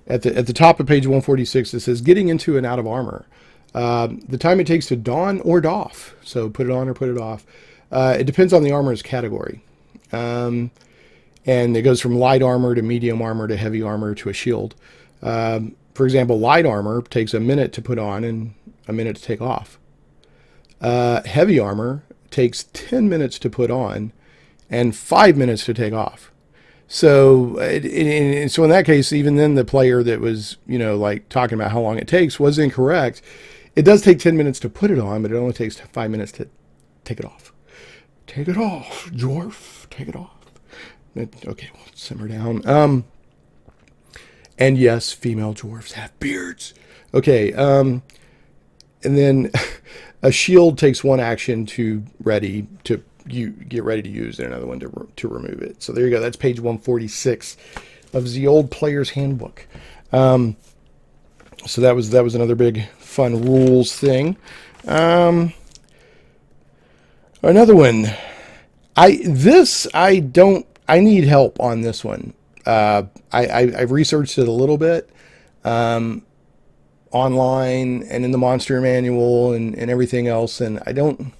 A: at the top of page 146, it says getting into and out of armor. The time it takes to don or doff. So put it on or put it off. It depends on the armor's category. And it goes from light armor to medium armor to heavy armor to a shield. For example, light armor takes a minute to put on and a minute to take off. Heavy armor takes 10 minutes to put on and 5 minutes to take off. So, so in that case, even then the player that was, like talking about how long it takes was incorrect. It does take 10 minutes to put it on, but it only takes 5 minutes to take it off. Take it off, dwarf. Take it off. Okay, well, simmer down. And yes, female dwarves have beards. Okay, and then a shield takes one action to you get ready to use, and another one to remove it. So there you go. That's page 146 of the old player's handbook. So that was another big fun rules thing. Another one. I need help on this one. I've researched it a little bit online and in the monster manual and everything else, and I don't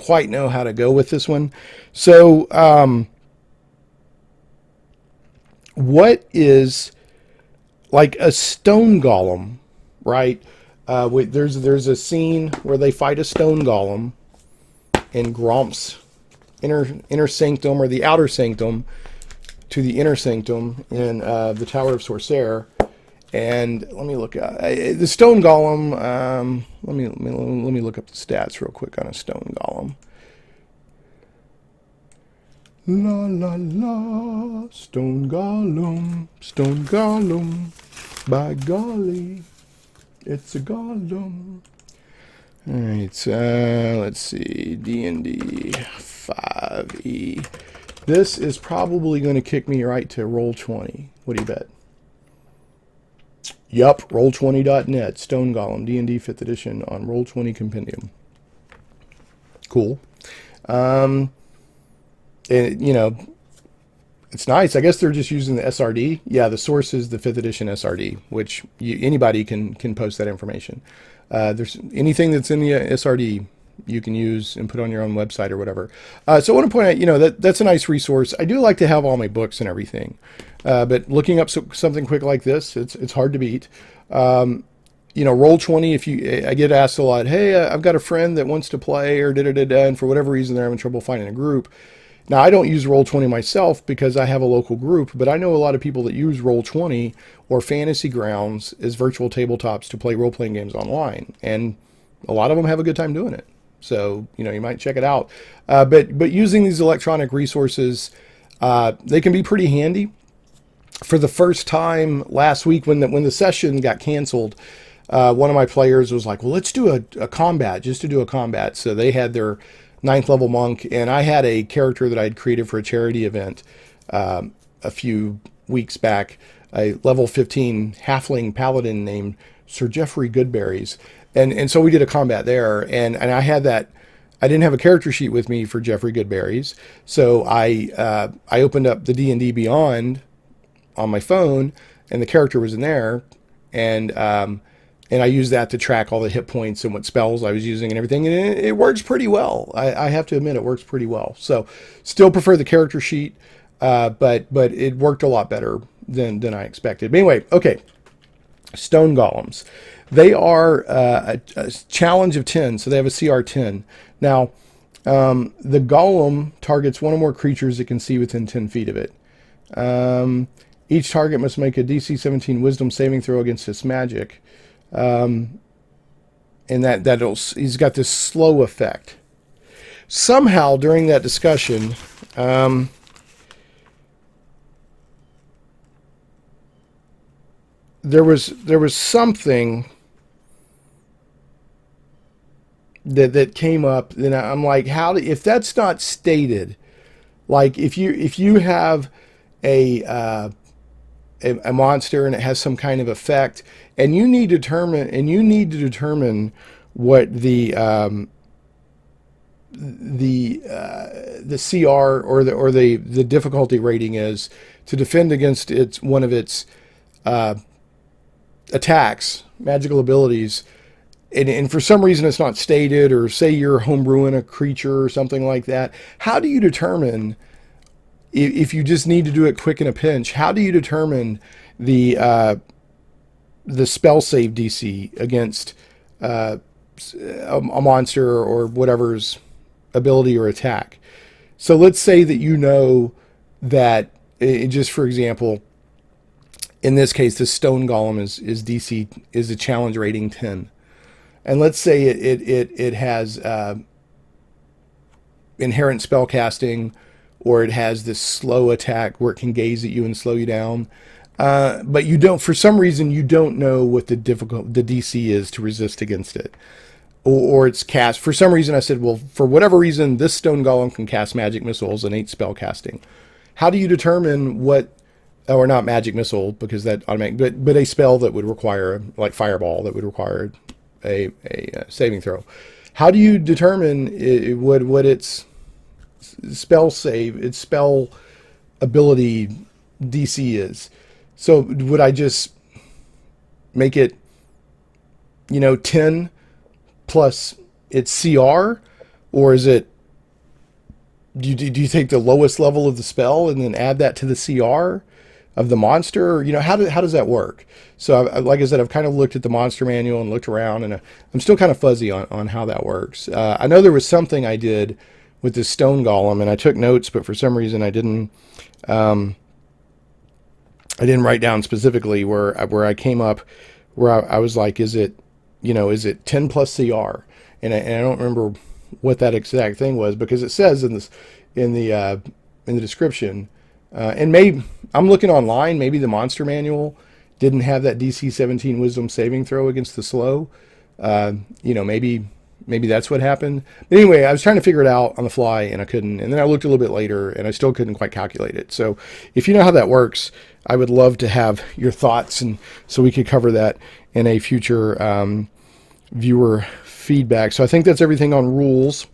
A: quite know how to go with this one. So, what is like a stone golem, right? There's a scene where they fight a stone golem in Gromp's inner sanctum, or the outer sanctum to the inner sanctum in the Tower of Sorcerer. And let me look at the stone golem. Let me look up the stats real quick on a stone golem. La la la, stone golem, by golly, it's a golem. All right, let's see, D&D 5e. This is probably going to kick me right to Roll20. What do you bet? Yup, Roll20.net, Stone Golem, D&D 5th edition on Roll20 Compendium. Cool. And, you know, it's nice. I guess they're just using the SRD. Yeah, the source is the 5th edition SRD, which anybody can post that information. There's anything that's in the SRD you can use and put on your own website or whatever. So I want to point out, you know, that's a nice resource. I do like to have all my books and everything, but looking up something quick like this, it's hard to beat. You know, Roll20. I get asked a lot, hey, I've got a friend that wants to play or and for whatever reason they're having trouble finding a group. Now, I don't use Roll20 myself because I have a local group, but I know a lot of people that use Roll20 or Fantasy Grounds as virtual tabletops to play role-playing games online, and a lot of them have a good time doing it. So, you know, you might check it out. But using these electronic resources, they can be pretty handy. For the first time last week when the session got canceled, one of my players was like, well, let's do a combat, just to do a combat. So they had their 9th level monk, and I had a character that I had created for a charity event a few weeks back, a level 15 halfling paladin named Sir Geoffrey Goodberries. And so we did a combat there, and I had that. I didn't have a character sheet with me for Geoffrey Goodberries, so I opened up the D&D Beyond on my phone, and the character was in there, and I used that to track all the hit points and what spells I was using and everything, and it works pretty well. I have to admit, it works pretty well. So, still prefer the character sheet, but it worked a lot better than I expected. But anyway, okay, stone golems. They are a challenge of 10, so they have a CR 10. Now, the golem targets one or more creatures it can see within 10 feet of it. Each target must make a DC 17 Wisdom saving throw against its magic. And he's got this slow effect. Somehow during that discussion, there was something that came up, and I'm like, if that's not stated, like if you have a monster and it has some kind of effect, and you need to determine what the CR or the difficulty rating is to defend against one of its attacks, magical abilities, and for some reason it's not stated, or say you're homebrewing a creature or something like that. How do you determine, if you just need to do it quick in a pinch, how do you determine the spell save DC against a monster or whatever's ability or attack? So let's say that you know that, just for example, in this case, the stone golem is a challenge rating 10, and let's say it has inherent spell casting, or it has this slow attack where it can gaze at you and slow you down. But you don't, for some reason, you don't know what the DC is to resist against it. Or it's cast. For some reason, I said, well, for whatever reason, this stone golem can cast magic missiles and 8 spell casting. How do you determine what, or not magic missile, because that automatic, but a spell that would require, like fireball, that would require a saving throw? How do you determine what its spell save, its spell ability DC is? So would I just make it, 10 plus its CR, or is it? Do you take the lowest level of the spell and then add that to the CR of the monster? Or, how does that work? So like I said, I've kind of looked at the monster manual and looked around, and I'm still kind of fuzzy on how that works. I know there was something I did with this stone golem, and I took notes, but for some reason I didn't write down specifically where I came up, where I was like, is it 10 plus CR? And I don't remember what that exact thing was, because it says in the in the description. And maybe I'm looking online. Maybe the monster manual didn't have that DC 17 Wisdom saving throw against the slow. Maybe that's what happened. But anyway, I was trying to figure it out on the fly and I couldn't. And then I looked a little bit later and I still couldn't quite calculate it. So if you know how that works, I would love to have your thoughts, and so we could cover that in a future viewer feedback. So I think that's everything on rules.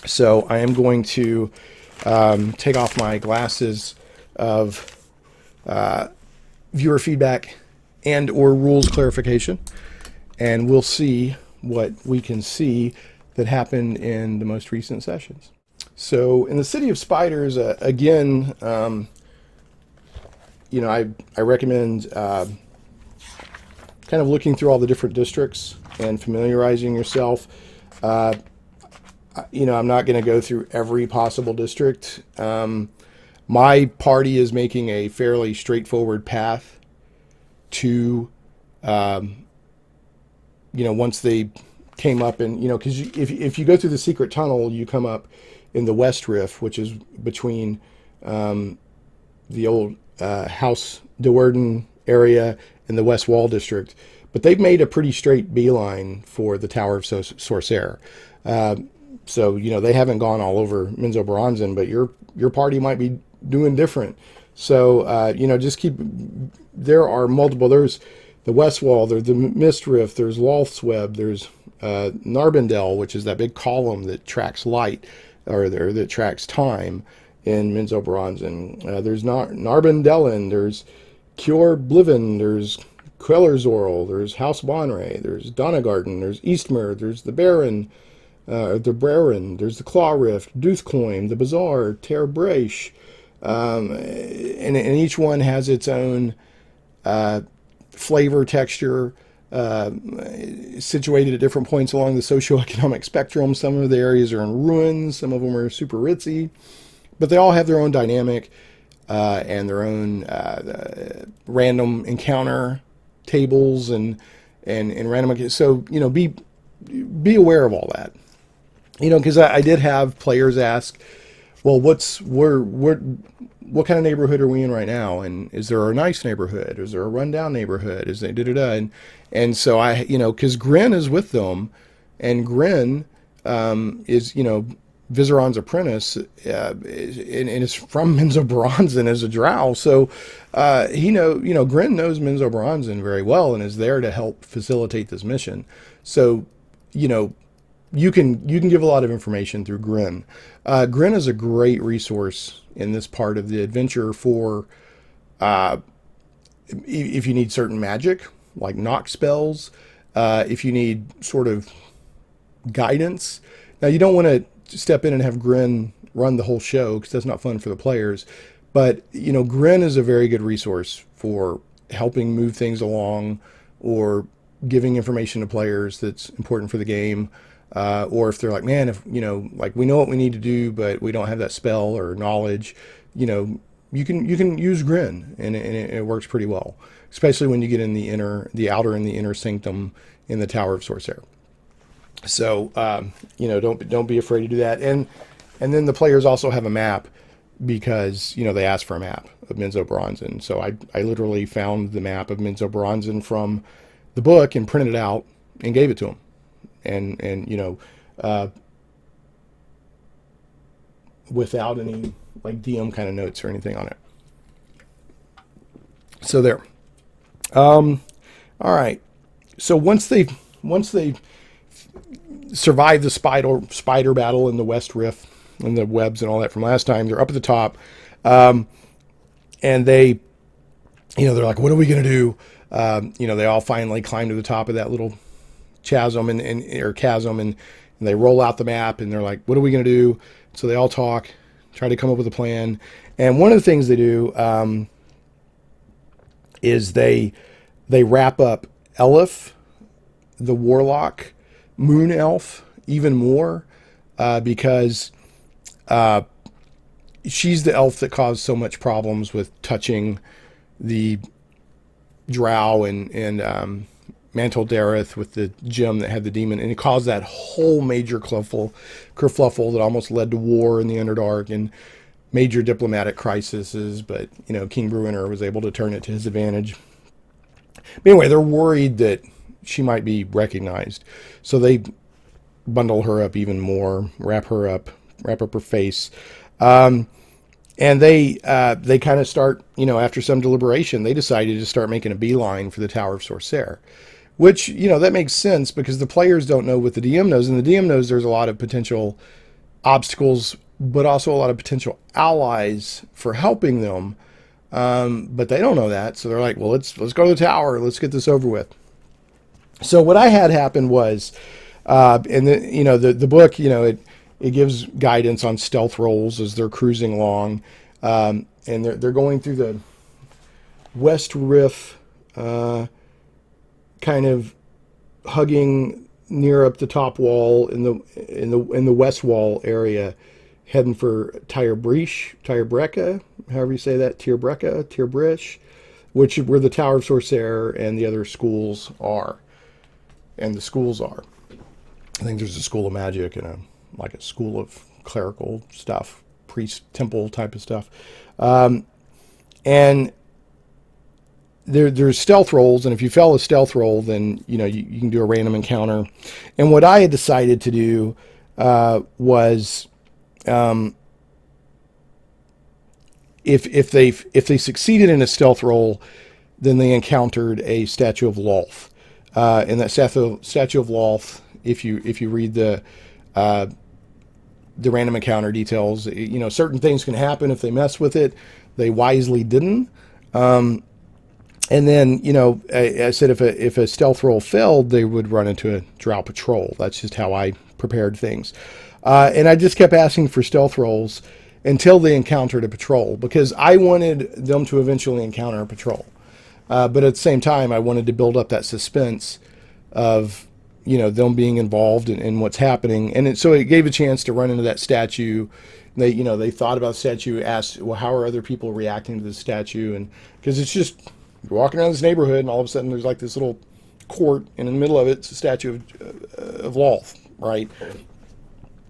A: So I am going to take off my glasses of viewer feedback and or rules clarification, and we'll see what we can see that happened in the most recent sessions. So in the City of Spiders, again, I recommend kind of looking through all the different districts and familiarizing yourself. I'm not going to go through every possible district. My party is making a fairly straightforward path to, once they came up and, because if you go through the secret tunnel, you come up in the West Rift, which is between the old House de Werden area and the West Wall district. But they've made a pretty straight beeline for the Tower of Sorcerer. So, they haven't gone all over Menzoberranzan, but your party might be doing different. So, just there are multiple, there's the West Wall, there's the Mist Rift, there's Lolth's Web, there's Narbendel, which is that big column that tracks light, or that tracks time in Menzoberranzan. There's Narbendelen, there's Cure Bliven, there's Quellerzorl, there's House Bonray, there's Donegarden, there's Eastmer, there's the Baron, the Braren, there's the Claw Rift, Duthcloim, the Bazaar, Ter Braish, and each one has its own flavor, texture, situated at different points along the socioeconomic spectrum. Some of the areas are in ruins, some of them are super ritzy, but they all have their own dynamic and their own random encounter tables and random. So be aware of all that. Because I did have players ask, well, what kind of neighborhood are we in right now? And is there a nice neighborhood? Is there a rundown neighborhood? Is there and so because Grin is with them, and Grin is Vizeron's apprentice, and is from Menzoberranzan as a drow. So Grin knows Menzoberranzan very well and is there to help facilitate this mission. So you can give a lot of information through Grin. Grin is a great resource in this part of the adventure for if you need certain magic, like knock spells, if you need sort of guidance. Now, you don't want to step in and have Grin run the whole show, because that's not fun for the players. But, Grin is a very good resource for helping move things along, or giving information to players that's important for the game. Or if they're like, man, we know what we need to do, but we don't have that spell or knowledge, you can use Grin, and it works pretty well, especially when you get in the outer and the inner sanctum in the Tower of Sorcerer. So, don't be afraid to do that. And then the players also have a map, because, they asked for a map of Menzoberranzan. So I literally found the map of Menzoberranzan from the book and printed it out and gave it to them. And without any DM kind of notes or anything on it. So there. All right. So once they survive the spider battle in the West Rift and the webs and all that from last time, they're up at the top, and they, they're like, what are we gonna do? They all finally climb to the top of that little chasm or chasm, and they roll out the map, and they're like, what are we going to do? So they all talk, try to come up with a plan. And one of the things they do is they wrap up Elif, the warlock, moon elf, even more, because she's the elf that caused so much problems with touching the drow and Mantle Dareth with the gem that had the demon, and it caused that whole major kerfluffle that almost led to war in the Underdark. And major diplomatic crises, but King Bruenor was able to turn it to his advantage. But anyway, they're worried that she might be recognized, so they bundle her up even more, wrap up her face, and they kind of start, after some deliberation, they decided to start making a beeline for the Tower of Sorcerer, which that makes sense because the players don't know what the DM knows, and the DM knows there's a lot of potential obstacles, but also a lot of potential allies for helping them. But they don't know that, so they're like, well, let's go to the tower, let's get this over with. So what I had happen was, and the book, it gives guidance on stealth rolls as they're cruising along, and they're going through the West Riff, kind of hugging near up the top wall in the west wall area, heading for Tyrbrecha, however you say that, Tyrbrecha, which is where the Tower of Sorcerer and the other schools are. And the schools are, I think there's a school of magic and a school of clerical stuff, priest temple type of stuff. And there's stealth rolls, and if you fail a stealth roll, then you can do a random encounter. And what I had decided to do was, if they succeeded in a stealth roll, then they encountered a statue of Lolth. And that statue of Lolth, if you read the random encounter details, certain things can happen if they mess with it. They wisely didn't. And then, I said if a stealth roll failed, they would run into a drow patrol. That's just how I prepared things. And I just kept asking for stealth rolls until they encountered a patrol, because I wanted them to eventually encounter a patrol. But at the same time, I wanted to build up that suspense of, them being involved in what's happening. And so it gave a chance to run into that statue. They thought about the statue, asked, well, how are other people reacting to the statue? And because it's just, you're walking around this neighborhood and all of a sudden there's like this little court, and in the middle of it's a statue of Lolth, right?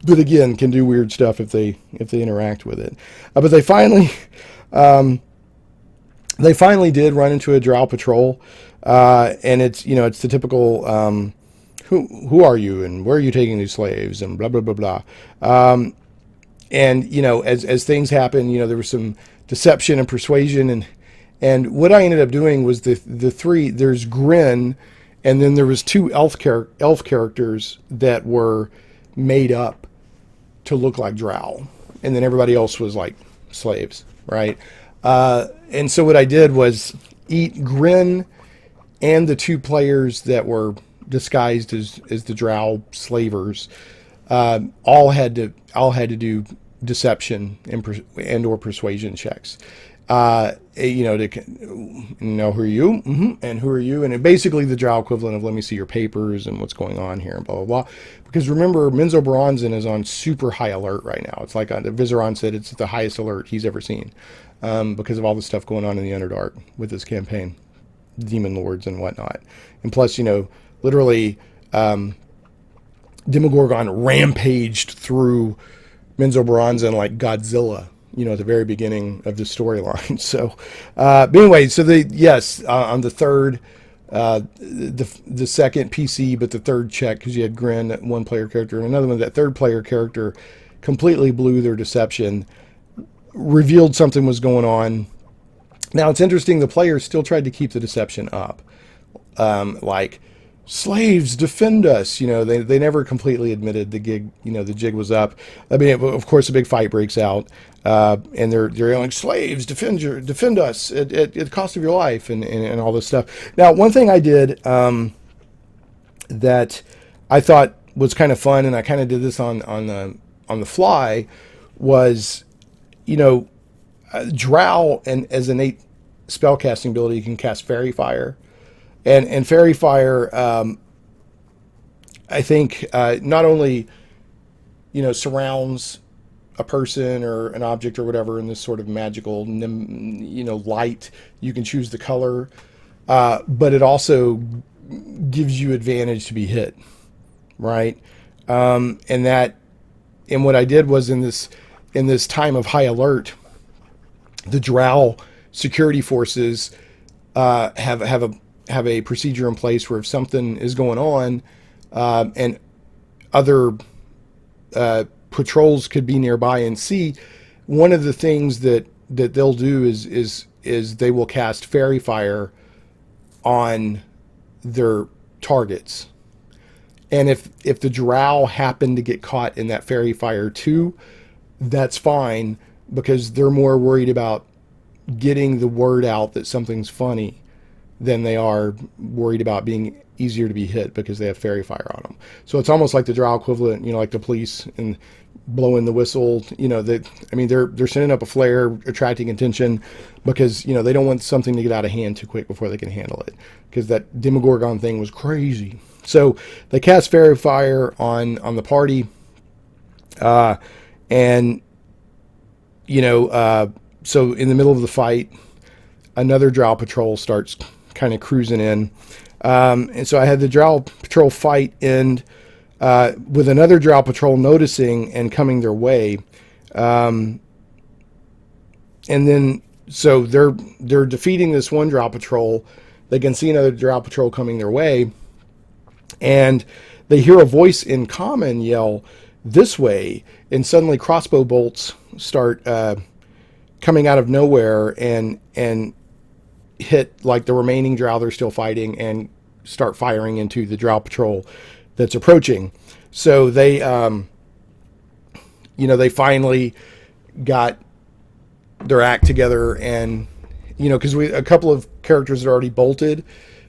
A: But again, can do weird stuff if they interact with it. But they finally did run into a drow patrol, and it's the typical who are you and where are you taking these slaves and blah blah blah blah. And as things happen, there was some deception and persuasion, and what I ended up doing was the three. There's Grin, and then there was two elf characters that were made up to look like drow, and then everybody else was like slaves, right? And so what I did was eat Grin and the two players that were disguised as the drow slavers. All had to do deception and or persuasion checks. To know who are you, and who are you, and basically the drow equivalent of let me see your papers and what's going on here and blah blah blah. Because remember, Menzo Bronzin is on super high alert right now. It's like Vizeron said, it's the highest alert he's ever seen, because of all the stuff going on in the Underdark with this campaign, demon lords and whatnot, and plus literally Demogorgon rampaged through Menzo Bronzin like Godzilla. At the very beginning of the storyline. So, but anyway, so on the third, the second PC, but the third check, because you had Grin, one player character, and another one, that third player character completely blew their deception, revealed something was going on. Now, it's interesting, the players still tried to keep the deception up. Like, slaves, defend us. They never completely admitted the jig was up. I mean, of course, a big fight breaks out, and they're yelling, slaves, defend us at the cost of your life, and all this stuff. Now, one thing I did that I thought was kind of fun, and I kind of did this on the fly, was drow, and as innate spellcasting ability, you can cast Fairy Fire. And Fairy Fire, I think, not only, surrounds a person or an object or whatever in this sort of magical, light. You can choose the color, but it also gives you advantage to be hit, right? And what I did was in this in this time of high alert, the Drow security forces have a procedure in place where if something is going on, and other patrols could be nearby and see, one of the things that they'll do is they will cast fairy fire on their targets. And if the Drow happen to get caught in that fairy fire too, that's fine, because they're more worried about getting the word out that something's funny than they are worried about being easier to be hit because they have fairy fire on them. So it's almost like the Drow equivalent, like the police and blowing the whistle. They're sending up a flare, attracting attention, because they don't want something to get out of hand too quick before they can handle it. Because that Demogorgon thing was crazy. So they cast fairy fire on the party, and so in the middle of the fight, another Drow patrol starts kind of cruising in. And so I had the Drow patrol fight end with another Drow patrol noticing and coming their way. And then, so they're defeating this one Drow patrol. They can see another Drow patrol coming their way. And they hear a voice in common yell, "This way." And suddenly crossbow bolts start coming out of nowhere and hit like the remaining Drow they're still fighting and start firing into the Drow patrol that's approaching. So they they finally got their act together, and because a couple of characters had already bolted,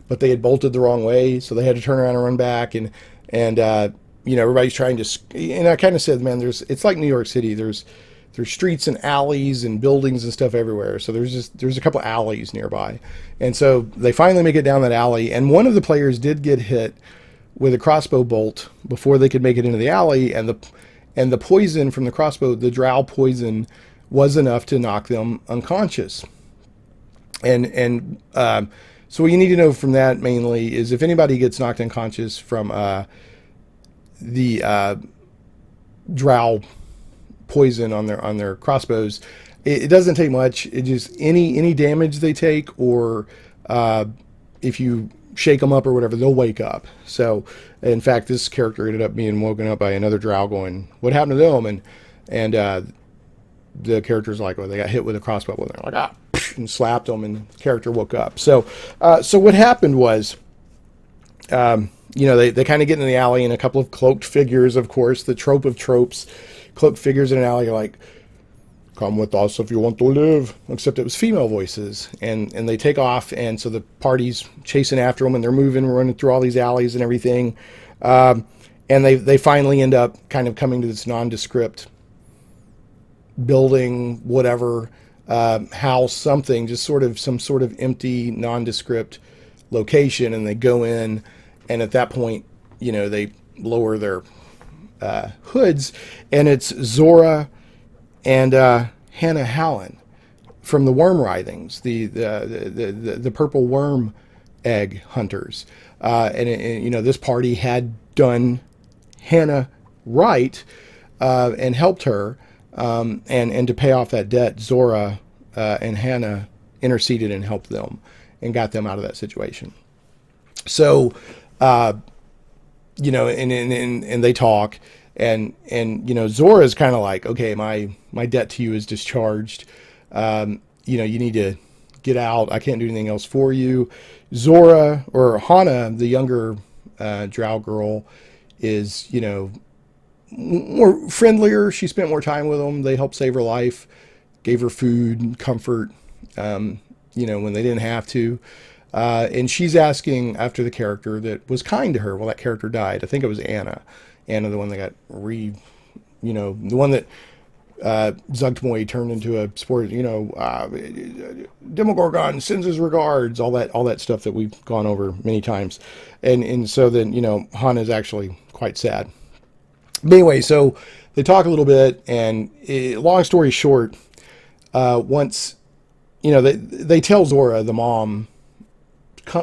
A: but they had bolted the wrong way, so they had to turn around and run back, and everybody's trying to, and I kind of said, man, it's like New York City. There's streets and alleys and buildings and stuff everywhere. So there's a couple of alleys nearby. And so they finally make it down that alley. And one of the players did get hit with a crossbow bolt before they could make it into the alley. And the poison from the crossbow, the Drow poison, was enough to knock them unconscious. And so what you need to know from that mainly is if anybody gets knocked unconscious from the Drow poison on their crossbows, it doesn't take much. It just any damage they take, or if you shake them up or whatever, they'll wake up. So in fact, this character ended up being woken up by another Drow going, "What happened to them?" And the character's like, "Well, they got hit with a crossbow," and they're like, "Ah," and slapped them, and the character woke up. So what happened was, they kind of get in the alley, and a couple of cloaked figures, of course, the trope of tropes, cloaked figures in an alley are like, "Come with us if you want to live," except it was female voices, and they take off, and so the party's chasing after them, and they're running through all these alleys and everything, and they finally end up kind of coming to this nondescript building, whatever, house, something, just some sort of empty, nondescript location, and they go in, and at that point, they lower their hoods, and it's Zora and Hannah Hallen from the Worm Writhings, the purple worm egg hunters, and this party had done Hannah right, and helped her, and to pay off that debt, Zora and Hannah interceded and helped them and got them out of that situation. So and they talk, and Zora is kind of like, "Okay, my debt to you is discharged. You need to get out. I can't do anything else for you." Zora, or Hannah, the younger Drow girl, is more friendlier. She spent more time with them. They helped save her life, gave her food and comfort, when they didn't have to. And she's asking after the character that was kind to her. Well, that character died. I think it was Anna. Anna, the one that got the one that Zugtmoy turned into a sport, Demogorgon sends his regards, all that stuff that we've gone over many times. And so then, Han is actually quite sad. But anyway, so they talk a little bit, and long story short, once, they tell Zora, the mom,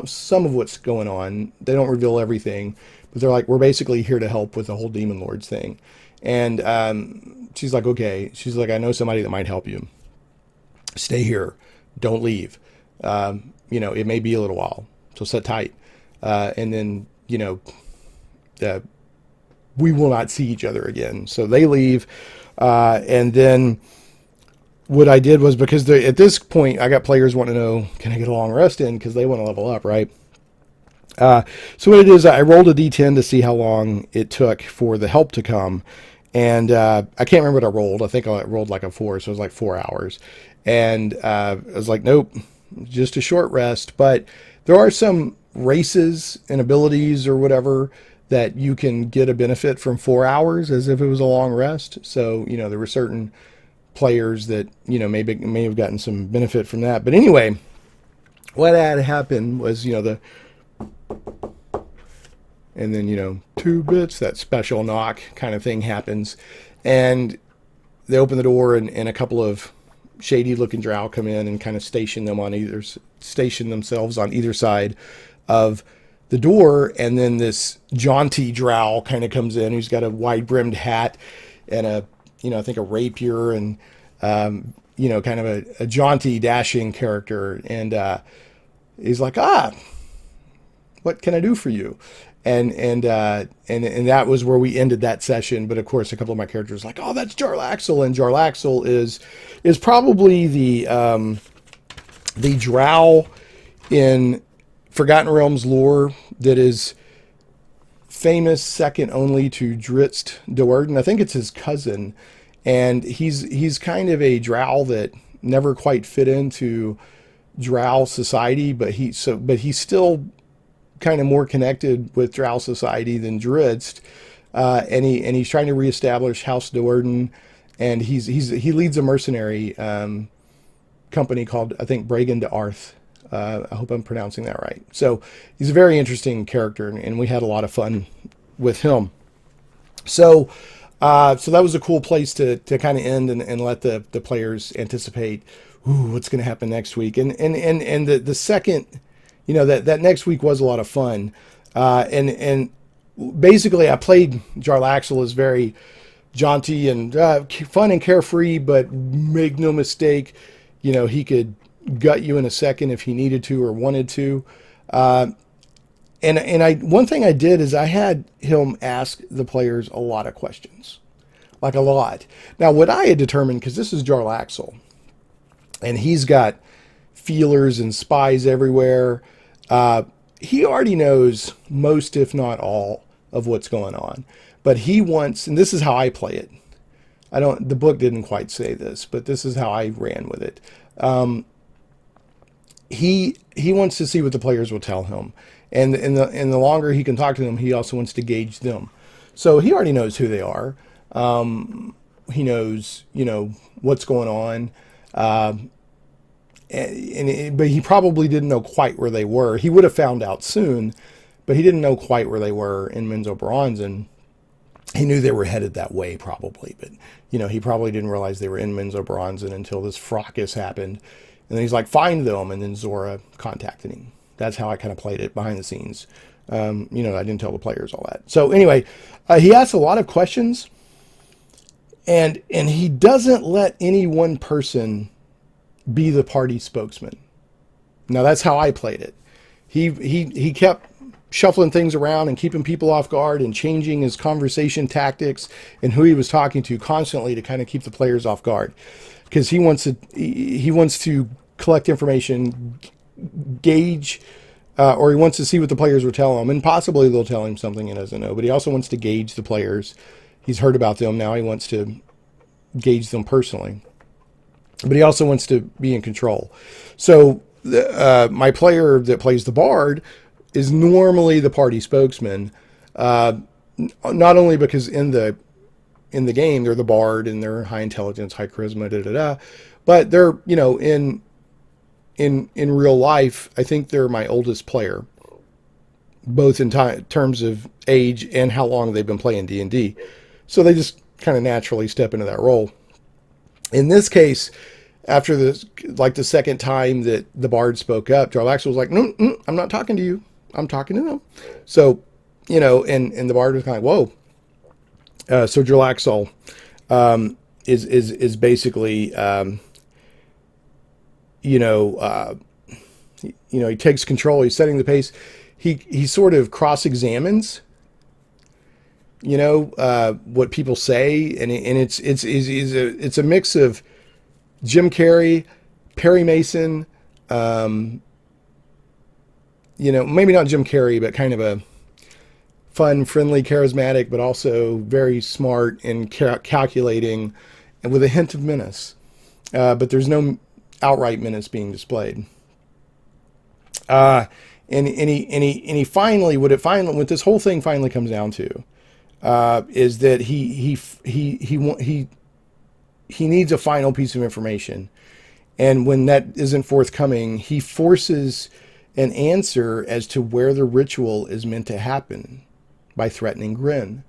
A: some of what's going on. They don't reveal everything, but they're like, "We're basically here to help with the whole Demon Lords thing." And she's like, okay. She's like, I know somebody that might help you. Stay here. Don't leave. It may be a little while, so sit tight. And then, uh, we will not see each other again. So they leave. And then what I did was, because at this point, I got players wanting to know, can I get a long rest in? Because they want to level up, right? So what it is, I rolled a d10 to see how long it took for the help to come. And I can't remember what I rolled. I think I rolled like a 4, so it was like 4 hours. And I was like, nope, just a short rest. But there are some races and abilities or whatever that you can get a benefit from 4 hours as if it was a long rest. So, there were certain players that, may have gotten some benefit from that. But anyway, what had happened was, and then, 2 bits, that special knock kind of thing happens. And they open the door, and a couple of shady looking drow come in and kind of station themselves on either side of the door. And then this jaunty drow kind of comes in, who's got a wide brimmed hat and I think a rapier, and, kind of a jaunty, dashing character. And he's like, what can I do for you? And that was where we ended that session. But of course, a couple of my characters were like, oh, that's Jarlaxle, and Jarlaxle is probably the drow in Forgotten Realms lore that is famous second only to Drizzt Do'Urden. I think it's his cousin, and he's kind of a drow that never quite fit into drow society, but he's still kind of more connected with drow society than Drizzt, and he's trying to reestablish House Do'Urden, and he leads a mercenary company called, I think, Bragan de Arth. I hope I'm pronouncing that right. So he's a very interesting character, and we had a lot of fun with him. So that was a cool place to kind of end and let the players anticipate, what's going to happen next week. And the second, that next week was a lot of fun. And basically I played Jarlaxle as very jaunty and fun and carefree, but make no mistake, he could gut you in a second if he needed to or wanted to. One thing I did is I had him ask the players a lot of questions, like a lot. Now, what I had determined, because this is Jarlaxle, and he's got feelers and spies everywhere, he already knows most, if not all, of what's going on. But he wants, and this is how I play it. The book didn't quite say this, but this is how I ran with it. He wants to see what the players will tell him. And the longer he can talk to them, he also wants to gauge them. So he already knows who they are. He knows, what's going on. But he probably didn't know quite where they were. He would have found out soon, but he didn't know quite where they were in Menzoberranzan. He knew they were headed that way probably, but he probably didn't realize they were in Menzoberranzan until this fracas happened. And then he's like, find them, and then Zora contacted him. That's how I kind of played it behind the scenes. I didn't tell the players all that. So anyway, he asks a lot of questions, and he doesn't let any one person be the party spokesman. Now that's how I played it. He kept shuffling things around and keeping people off guard and changing his conversation tactics and who he was talking to constantly to kind of keep the players off guard, because he wants to collect information, gauge, or he wants to see what the players will tell him, and possibly they'll tell him something he doesn't know. But he also wants to gauge the players. He's heard about them, now he wants to gauge them personally. But he also wants to be in control. So my player that plays the bard is normally the party spokesman, not only because in the game they're the bard and they're high intelligence, high charisma, but they're in real life, I think they're my oldest player, both in terms of age and how long they've been playing D&D. So they just kind of naturally step into that role. In this case, after the second time that the bard spoke up, Jarlaxle was like, no, I'm not talking to you. I'm talking to them. So, and the bard was kind of like, whoa, So Jarlaxle is basically you know he takes control. He's setting the pace. He sort of cross examines what people say, and it's a mix of Jim Carrey, Perry Mason, maybe not Jim Carrey, but kind of a fun, friendly, charismatic, but also very smart and calculating, and with a hint of menace. But there's no outright menace being displayed. And he finally, what this whole thing finally comes down to, is that he needs a final piece of information, and when that isn't forthcoming, he forces an answer as to where the ritual is meant to happen by threatening Grin.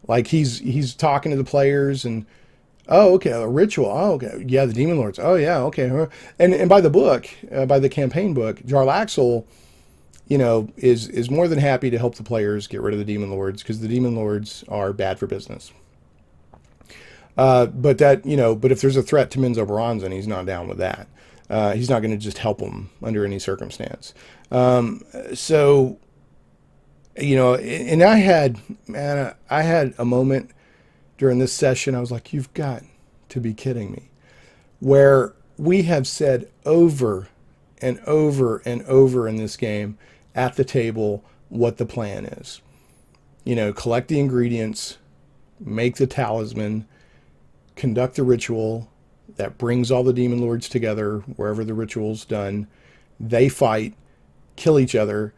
A: Like he's talking to the players and, oh, okay, a ritual. Oh, okay, yeah, the Demon Lords. Oh, yeah, okay. And by the book, by the campaign book, Jarlaxle, is more than happy to help the players get rid of the Demon Lords, because the Demon Lords are bad for business. But if there's a threat to Menzo Baranzan, he's not down with that. He's not going to just help them under any circumstance. So, and I had a moment during this session. I was like, you've got to be kidding me. Where we have said over and over and over in this game at the table what the plan is. Collect the ingredients, make the talisman, conduct the ritual that brings all the Demon Lords together wherever the ritual's done. They fight, kill each other.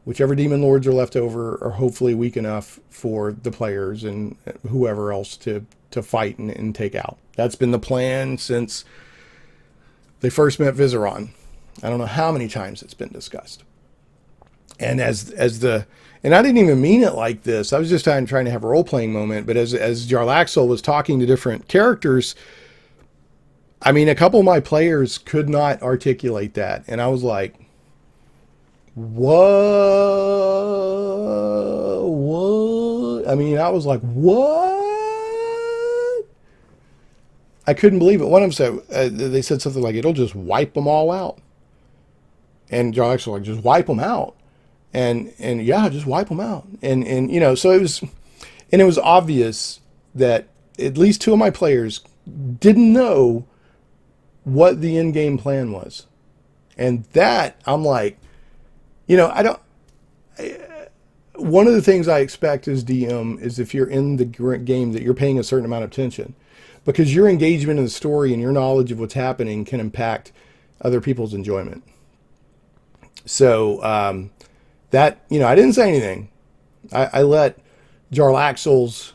A: Whichever Demon Lords are left over are hopefully weak enough for the players and whoever else to fight and take out. That's been the plan since they first met Viseron. I don't know how many times it's been discussed. And and I didn't even mean it like this. I was just trying to have a role-playing moment. But as Jarlaxle was talking to different characters, I mean, a couple of my players could not articulate that. And I was like, what? I mean, I was like, what? I couldn't believe it. One of them said, they said something like, it'll just wipe them all out. And Jarlaxle was like, just wipe them out. And yeah, just wipe them out. And so it was obvious that at least two of my players didn't know what the end game plan was. And that, I'm like, one of the things I expect as DM is, if you're in the game, that you're paying a certain amount of attention, because your engagement in the story and your knowledge of what's happening can impact other people's enjoyment. So, that, I didn't say anything. I let Jarlaxle's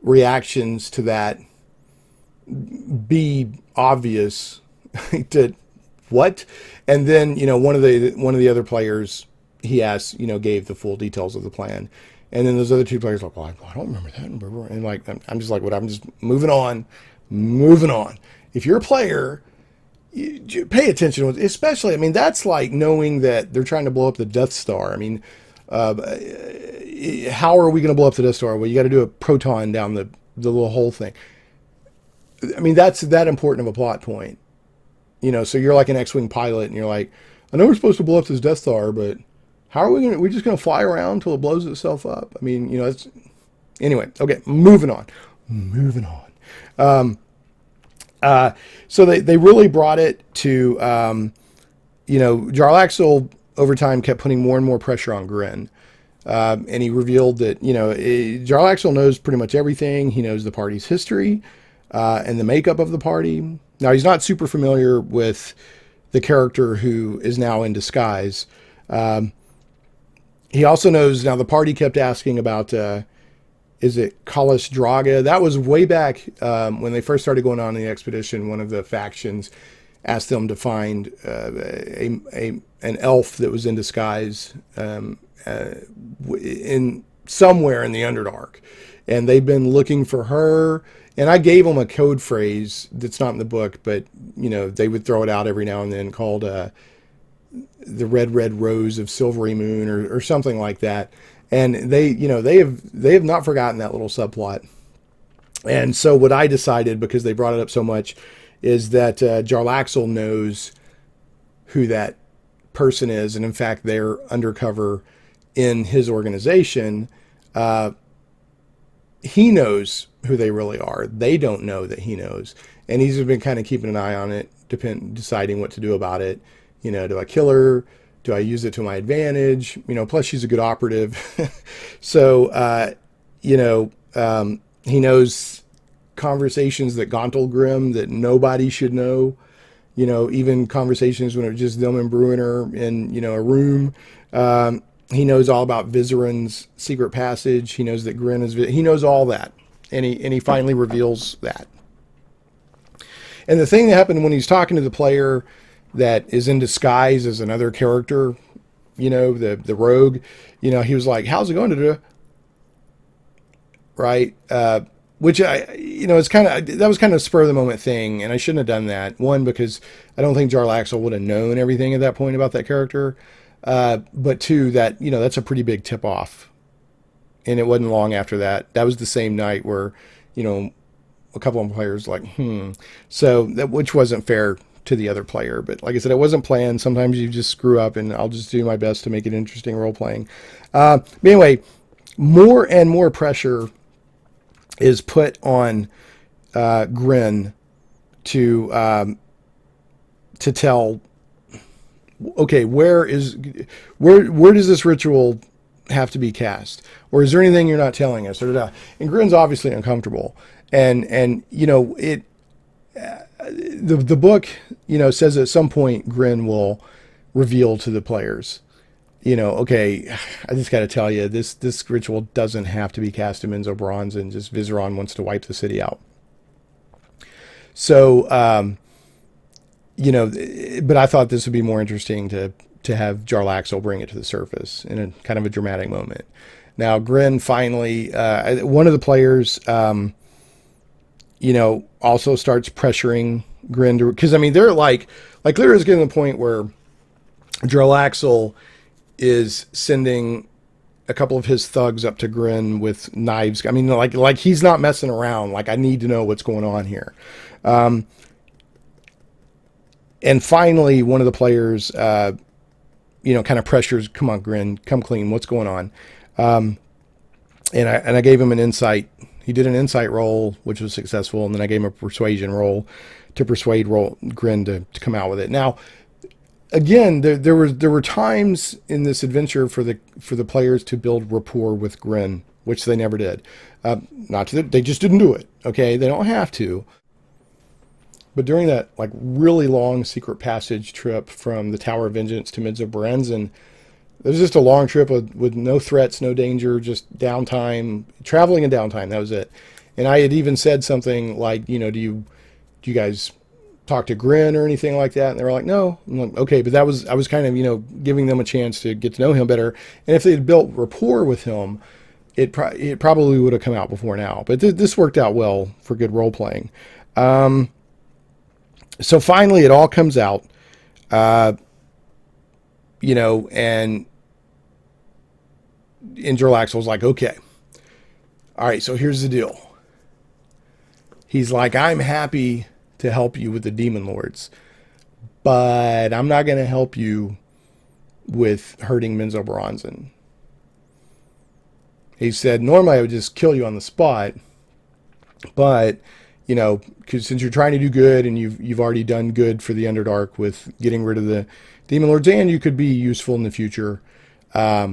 A: reactions to that be obvious. To what? And then, one of the other players, he asked, gave the full details of the plan. And then those other two players were like, well, I don't remember that. And like, I'm just like, what? I'm just moving on. If you're a player, you pay attention, especially, I mean, that's like knowing that they're trying to blow up the Death Star. I mean, how are we going to blow up the Death Star? Well, you got to do a proton down the little hole thing. I mean, that's that important of a plot point. So you're like an X-Wing pilot, and you're like, I know we're supposed to blow up this Death Star, but how are we're just going to fly around until it blows itself up? I mean, anyway, okay, moving on. So they really brought it to, Jarlaxle over time kept putting more and more pressure on Grin. And he revealed that, Jarlaxle knows pretty much everything. He knows the party's history, and the makeup of the party. Now, he's not super familiar with the character who is now in disguise. He also knows, now the party kept asking about, is it Kalas Draga? That was way back when they first started going on the expedition. One of the factions asked them to find an elf that was in disguise in somewhere in the Underdark. And they've been looking for her. And I gave them a code phrase that's not in the book, but, they would throw it out every now and then, called the red rose of Silvery Moon or something like that. And they have not forgotten that little subplot. And so what I decided, because they brought it up so much, is that Jarlaxle knows who that person is, and in fact, they're undercover in his organization. He knows who they really are. They don't know that he knows, and he's been kind of keeping an eye on it, deciding what to do about it. Do I kill her? Do I use it to my advantage? Plus she's a good operative. So, he knows conversations that Gauntlgrim that nobody should know. Even conversations when it was just them and Bruiner in, a room. He knows all about Vizeran's secret passage. He knows that Grin is, he knows all that. And he finally reveals that. And the thing that happened when he's talking to the player that is in disguise as another character, the rogue, he was like, how's it going today? Right? Which it's that was kind of a spur of the moment thing. And I shouldn't have done that. One, because I don't think Jarlaxle would have known everything at that point about that character. But two, that, that's a pretty big tip off. And it wasn't long after that. That was the same night where, a couple of players So which wasn't fair to the other player. But like I said, it wasn't planned. Sometimes you just screw up, and I'll just do my best to make it interesting role playing. But anyway, more and more pressure is put on Grin to tell, okay, where does this ritual have to be cast, or is there anything you're not telling us? And Grin's obviously uncomfortable, and it. The book, says at some point Grin will reveal to the players, okay, I just got to tell you, this ritual doesn't have to be cast in Menzoberranzan. Just Vizeran wants to wipe the city out. So, but I thought this would be more interesting to have Jarlaxle bring it to the surface in a kind of a dramatic moment. Now, Grin finally, one of the players, also starts pressuring Grin to, because they're like Lyra's getting to the point where Jarlaxle is sending a couple of his thugs up to Grin with knives. Like he's not messing around. Like, I need to know what's going on here. And finally, one of the players, kind of pressures, come on, Grin, come clean. What's going on? And I gave him an insight. He did an insight roll, which was successful, and then I gave him a persuasion roll to persuade Grin to come out with it. Now, again, there were times in this adventure for the players to build rapport with Grin, which they never did. They just didn't do it. Okay, they don't have to. But during that really long secret passage trip from the Tower of Vengeance to Menzoberranzan, it was just a long trip with no threats, no danger, just downtime, traveling and downtime. That was it. And I had even said something like, do you guys talk to Grin or anything like that? And they were like, no. I'm like, okay, but I was kind of, giving them a chance to get to know him better. And if they had built rapport with him, it probably would have come out before now. But this worked out well for good role playing. So finally it all comes out. And Jarlaxle was like, okay, all right, so here's the deal. He's like, I'm happy to help you with the Demon Lords, but I'm not going to help you with hurting Menzoberranzan. He said, normally I would just kill you on the spot, but, because since you're trying to do good and you've already done good for the Underdark with getting rid of the Demon Lords, and you could be useful in the future, I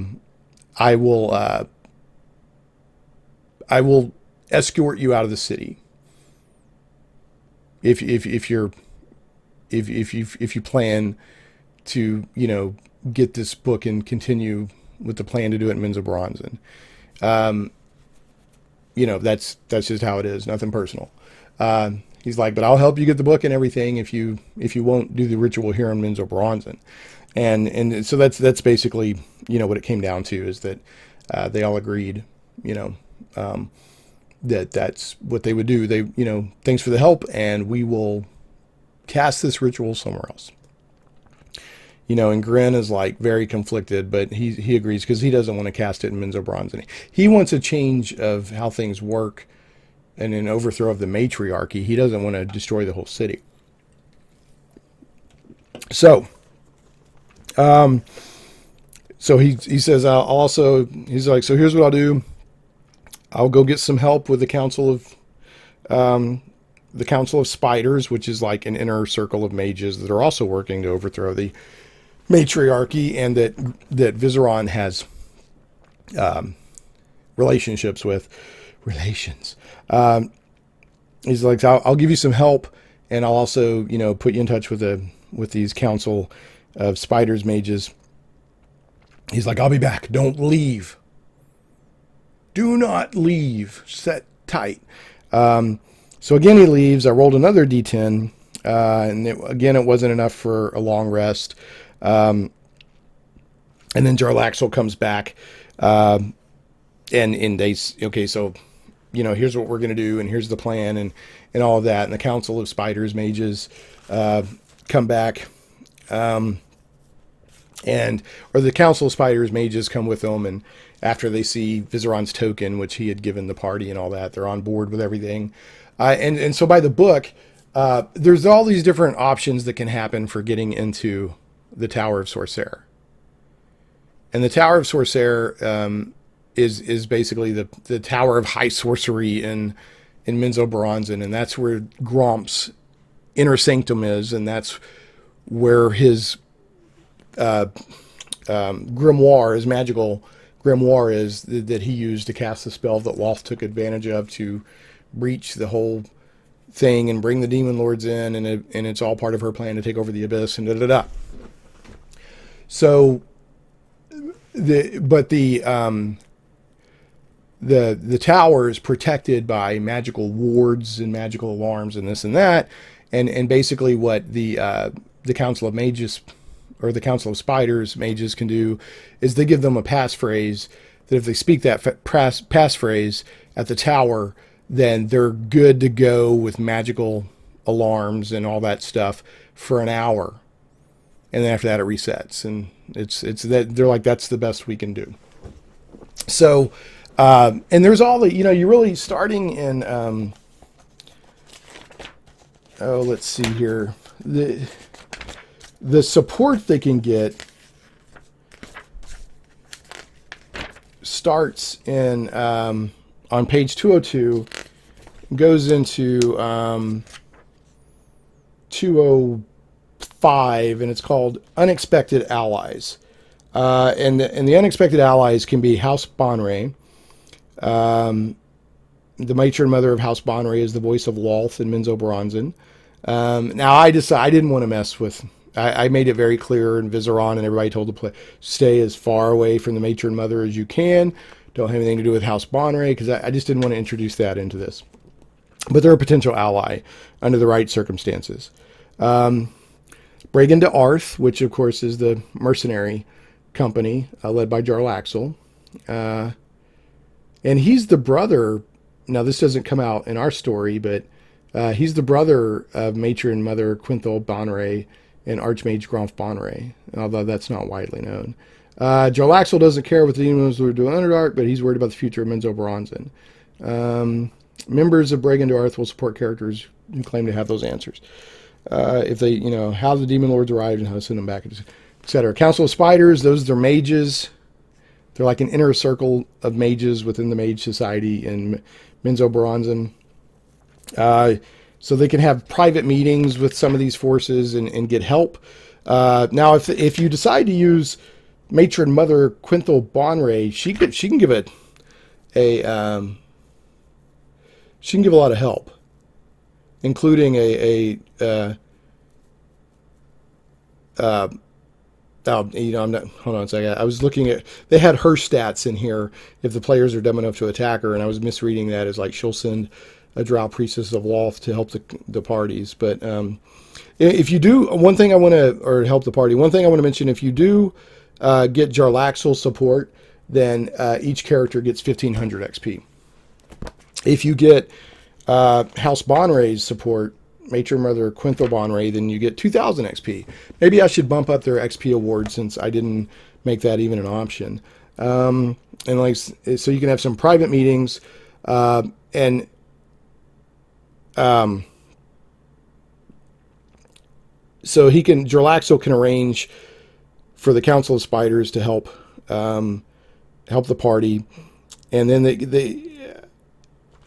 A: will escort you out of the city. If you plan to, get this book and continue with the plan to do it in Menzoberranzan. That's just how it is. Nothing personal. He's like, but I'll help you get the book and everything if you won't do the ritual here in Menzoberranzan. And so that's basically, what it came down to, is that they all agreed, that that's what they would do. They, thanks for the help, and we will cast this ritual somewhere else. And Grin is like very conflicted, but he agrees because he doesn't want to cast it in Menzoberranzan. He wants a change of how things work and an overthrow of the matriarchy. He doesn't want to destroy the whole city. So, he says, he's like, so here's what I'll do. I'll go get some help with the Council of Spiders, which is like an inner circle of mages that are also working to overthrow the matriarchy, and that Vizeron has relationships with. He's like, so I'll give you some help, and I'll also, put you in touch with these Council of Spiders mages. He's like, I'll be back. Don't leave. Do not leave. Set tight. So again, he leaves. I rolled another D10, and it wasn't enough for a long rest. And then Jarlaxle comes back, and they, okay, so, here's what we're going to do, and here's the plan, and all of that. And the Council of Spiders mages come back, or the Council of Spiders mages come with them, and after they see Vizeron's token, which he had given the party and all that, they're on board with everything. And so by the book, there's all these different options that can happen for getting into the Tower of Sorcerer. And the Tower of Sorcerer is basically the Tower of High Sorcery in Menzoberranzan, and that's where Gromp's inner sanctum is, and that's where his grimoire, his magical grimoire is, that he used to cast the spell that Lolth took advantage of to breach the whole thing and bring the demon lords in, and it's all part of her plan to take over the abyss and da-da-da. So the tower is protected by magical wards and magical alarms and this and that, and basically what the Council of Mages, or the Council of Spiders mages, can do is they give them a passphrase that if they speak that passphrase at the tower, then they're good to go with magical alarms and all that stuff for an hour. And then after that, it resets. And it's that they're like, that's the best we can do. So, and there's all the, you're really starting in, let's see here. The support they can get starts in, on page 202, goes into 205, and it's called Unexpected Allies. And the unexpected allies can be House Bonray. The matron mother of House Bonray is the voice of Lolth in Menzoberranzan. Now I didn't want to mess with. I made it very clear in Vizeron, and everybody told the play, stay as far away from the matron mother as you can. Don't have anything to do with House Bonray, because I just didn't want to introduce that into this. But they're a potential ally under the right circumstances. Bregan de Arth, which of course is the mercenary company led by Jarlaxle. And he's the brother. Now, this doesn't come out in our story, but he's the brother of matron mother Quinthol Bonray and Archmage Gromf Bonray, although that's not widely known. Jarlaxle doesn't care what the demons are doing Underdark, but he's worried about the future of Menzoberranzan. Members of Bregan de Arth will support characters who claim to have those answers. If they, how the demon lords arrived and how to send them back, etc. Council of Spiders, those are mages. They're like an inner circle of mages within the Mage Society in Menzoberranzan. So they can have private meetings with some of these forces and get help. Now, if you decide to use matron mother Quinthol Bonray, she can give she can give a lot of help, including I'm not, hold on a second. I was looking at, they had her stats in here if the players are dumb enough to attack her, and I was misreading that as like she'll send a Drow Priestess of Lolth to help the parties. But if you do, one thing I want to, or help the party, one thing I want to mention, if you do get Jarlaxle support, then each character gets 1500 XP. If you get House Bonray's support, Matron Mother Quinthilbon Wraith, and you get 2,000 XP. Maybe I should bump up their XP award since I didn't make that even an option. And like, so you can have some private meetings, and so Jarlaxle can arrange for the Council of Spiders to help help the party, and then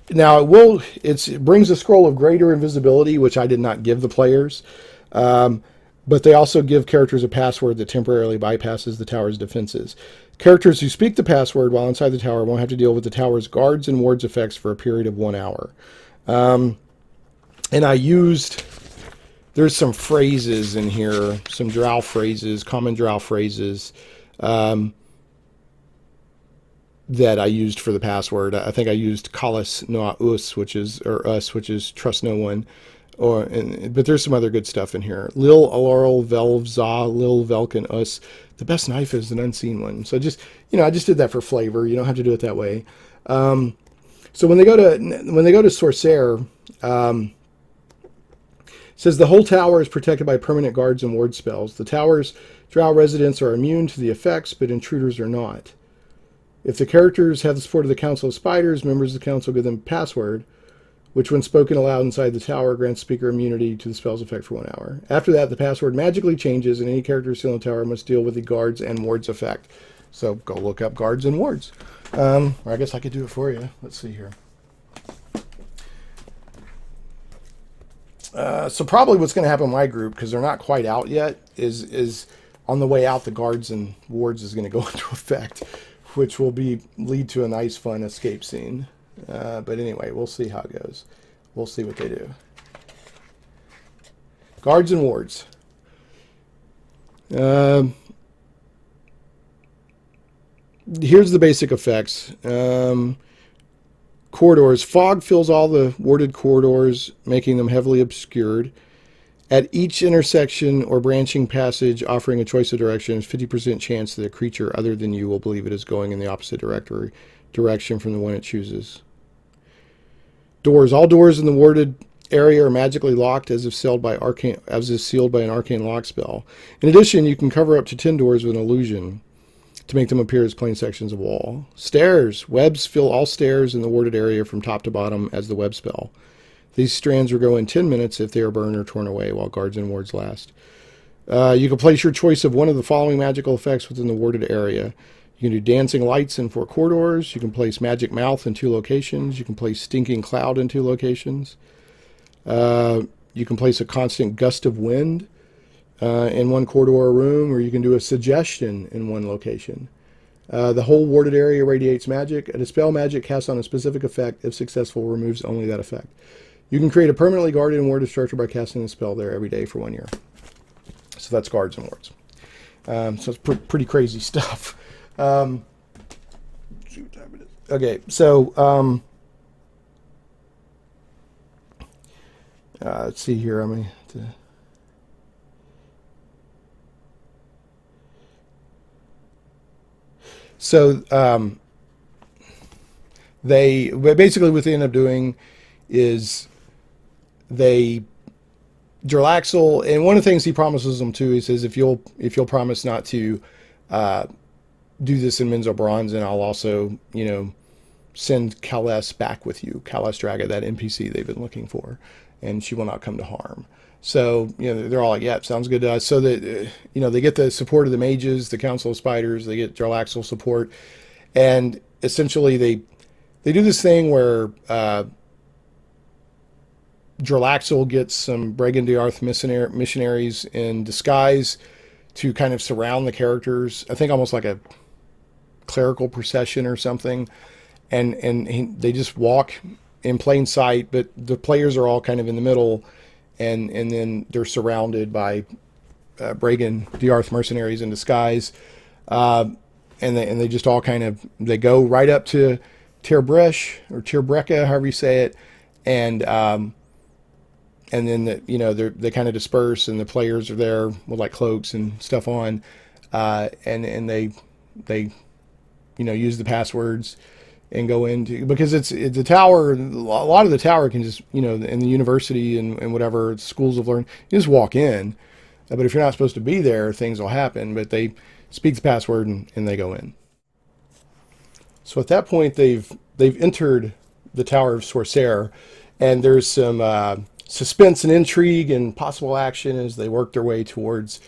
A: now it brings a scroll of greater invisibility, which I did not give the players, but they also give characters a password that temporarily bypasses the tower's defenses. Characters who speak the password while inside the tower won't have to deal with the tower's guards and wards effects for a period of 1 hour. And there's some phrases in here, some drow phrases, common drow phrases, that I used for the password. I think I used Kalas Noa Us, which is trust no one. But there's some other good stuff in here. Lil Alorl Velv Za Lil Velkin Us. The best knife is an unseen one. So I just did that for flavor. You don't have to do it that way. So when they go to Sorcerer, it says the whole tower is protected by permanent guards and ward spells. The tower's drow residents are immune to the effects, but intruders are not. If the characters have the support of the Council of Spiders, members of the Council give them a password, which when spoken aloud inside the tower grants speaker immunity to the spell's effect for 1 hour. After that, the password magically changes, and any character still in the tower must deal with the guards and wards effect. So go look up guards and wards. Or I guess I could do it for you. Let's see here. So probably what's going to happen in my group, because they're not quite out yet, is on the way out, the guards and wards is going to go into effect, which will lead to a nice, fun escape scene. But anyway, we'll see how it goes. We'll see what they do. Guards and wards. Here's the basic effects. Corridors. Fog fills all the warded corridors, making them heavily obscured. At each intersection or branching passage offering a choice of direction, 50% chance that a creature other than you will believe it is going in the opposite direction from the one it chooses. Doors. All doors in the warded area are magically locked as if sealed by an arcane lock spell. In addition, you can cover up to 10 doors with an illusion to make them appear as plain sections of wall. Stairs. Webs fill all stairs in the warded area from top to bottom as the web spell. These strands will go in 10 minutes if they are burned or torn away, while guards and wards last. You can place your choice of one of the following magical effects within the warded area. You can do dancing lights in 4 corridors. You can place magic mouth in 2 locations. You can place stinking cloud in 2 locations. You can place a constant gust of wind in 1 corridor or room, or you can do a suggestion in 1 location. The whole warded area radiates magic. A dispel magic cast on a specific effect, if successful, removes only that effect. You can create a permanently guarded and warded structure by casting a spell there every day for 1 year. So that's guards and wards. So it's pretty crazy stuff. Okay, so let's see here. I'm going to. So they basically what they end up doing is Jarlaxle, and one of the things he promises them too, he says, if you'll promise not to do this in Menzo Bronze, and I'll also, send Kales back with you, Kales Draga, that NPC they've been looking for, and she will not come to harm. So, they're all like, yeah, sounds good to us. So that, they get the support of the mages, the Council of Spiders, they get Jarlaxle support, and essentially they do this thing where Jarlaxle gets some Bregan Diarth missionaries in disguise to kind of surround the characters. I think almost like a clerical procession or something. And they just walk in plain sight, but the players are all kind of in the middle, and then they're surrounded by Bregan Diarth mercenaries in disguise. And they just all they go right up to Tirbresh or Tirbrecca, however you say it, and then they kind of disperse, and the players are there with like cloaks and stuff on, and they use the passwords and go into, because it's the tower. A lot of the tower can just, you know, in the university and whatever schools have learned, you just walk in. But if you're not supposed to be there, things will happen. But they speak the password and they go in. So at that point, they've entered the Tower of Sorcerer, and there's some suspense and intrigue and possible action as they work their way towards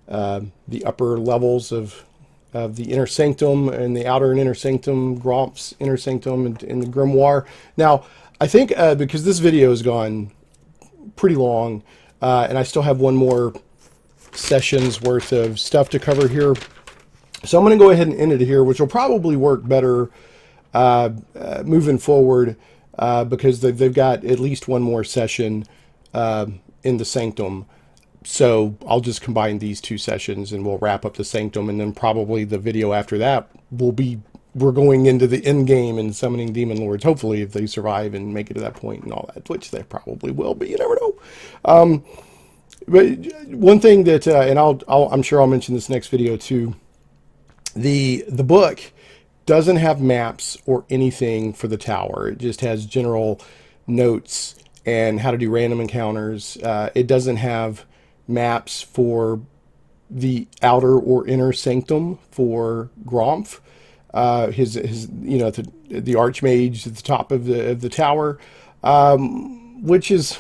A: the upper levels of the inner sanctum and the outer and inner sanctum, Gromp's inner sanctum, and the grimoire. Now, I think because this video has gone pretty long, and I still have one more session's worth of stuff to cover here. So I'm going to go ahead and end it here, which will probably work better moving forward because they've got at least one more session in the sanctum. So I'll just combine these two sessions and we'll wrap up the sanctum, and then probably the video after that will be we're going into the end game and summoning demon lords, hopefully, if they survive and make it to that point and all that, which they probably will, but you never know. But one thing that, and I'm sure I'll mention this next video too, the book doesn't have maps or anything for the tower. It just has general notes and how to do random encounters. It doesn't have maps for the outer or inner sanctum for Gromf. His you know, the archmage at the top of the tower, which is,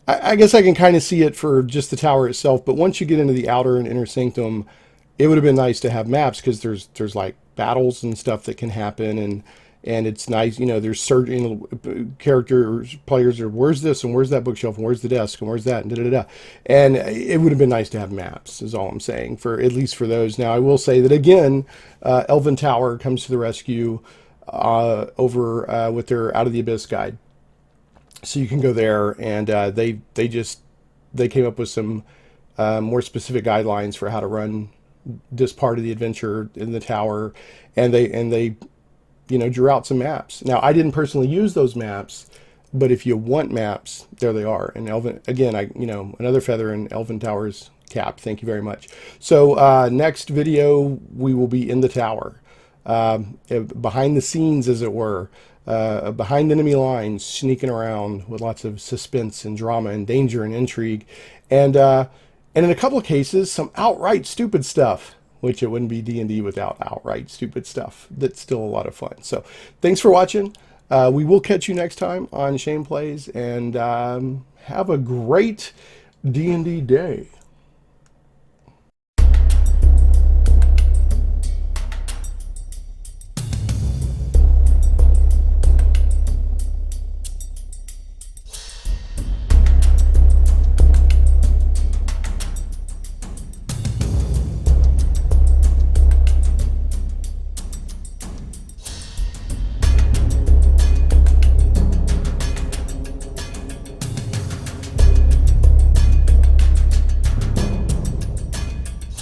A: I guess I can kind of see it for just the tower itself. But once you get into the outer and inner sanctum, it would have been nice to have maps, because there's like battles and stuff that can happen, and it's nice, you know, there's certain characters, players are, where's this and where's that bookshelf and where's the desk and where's that and da-da-da-da. And it would have been nice to have maps, is all I'm saying, for at least for those. Now, I will say that again, Elven Tower comes to the rescue over with their Out of the Abyss guide. So you can go there, and they came up with some more specific guidelines for how to run this part of the adventure in the tower, and they you know, drew out some maps. Now, I didn't personally use those maps, but if you want maps, there they are. And Elven, again, you know, another feather in Elven Tower's cap. Thank you very much. So next video, we will be in the tower, behind the scenes, as it were, behind enemy lines, sneaking around with lots of suspense and drama and danger and intrigue, and in a couple of cases, some outright stupid stuff, which it wouldn't be D&D without outright stupid stuff. That's still a lot of fun. So thanks for watching. We will catch you next time on Shane Plays, and have a great D&D day.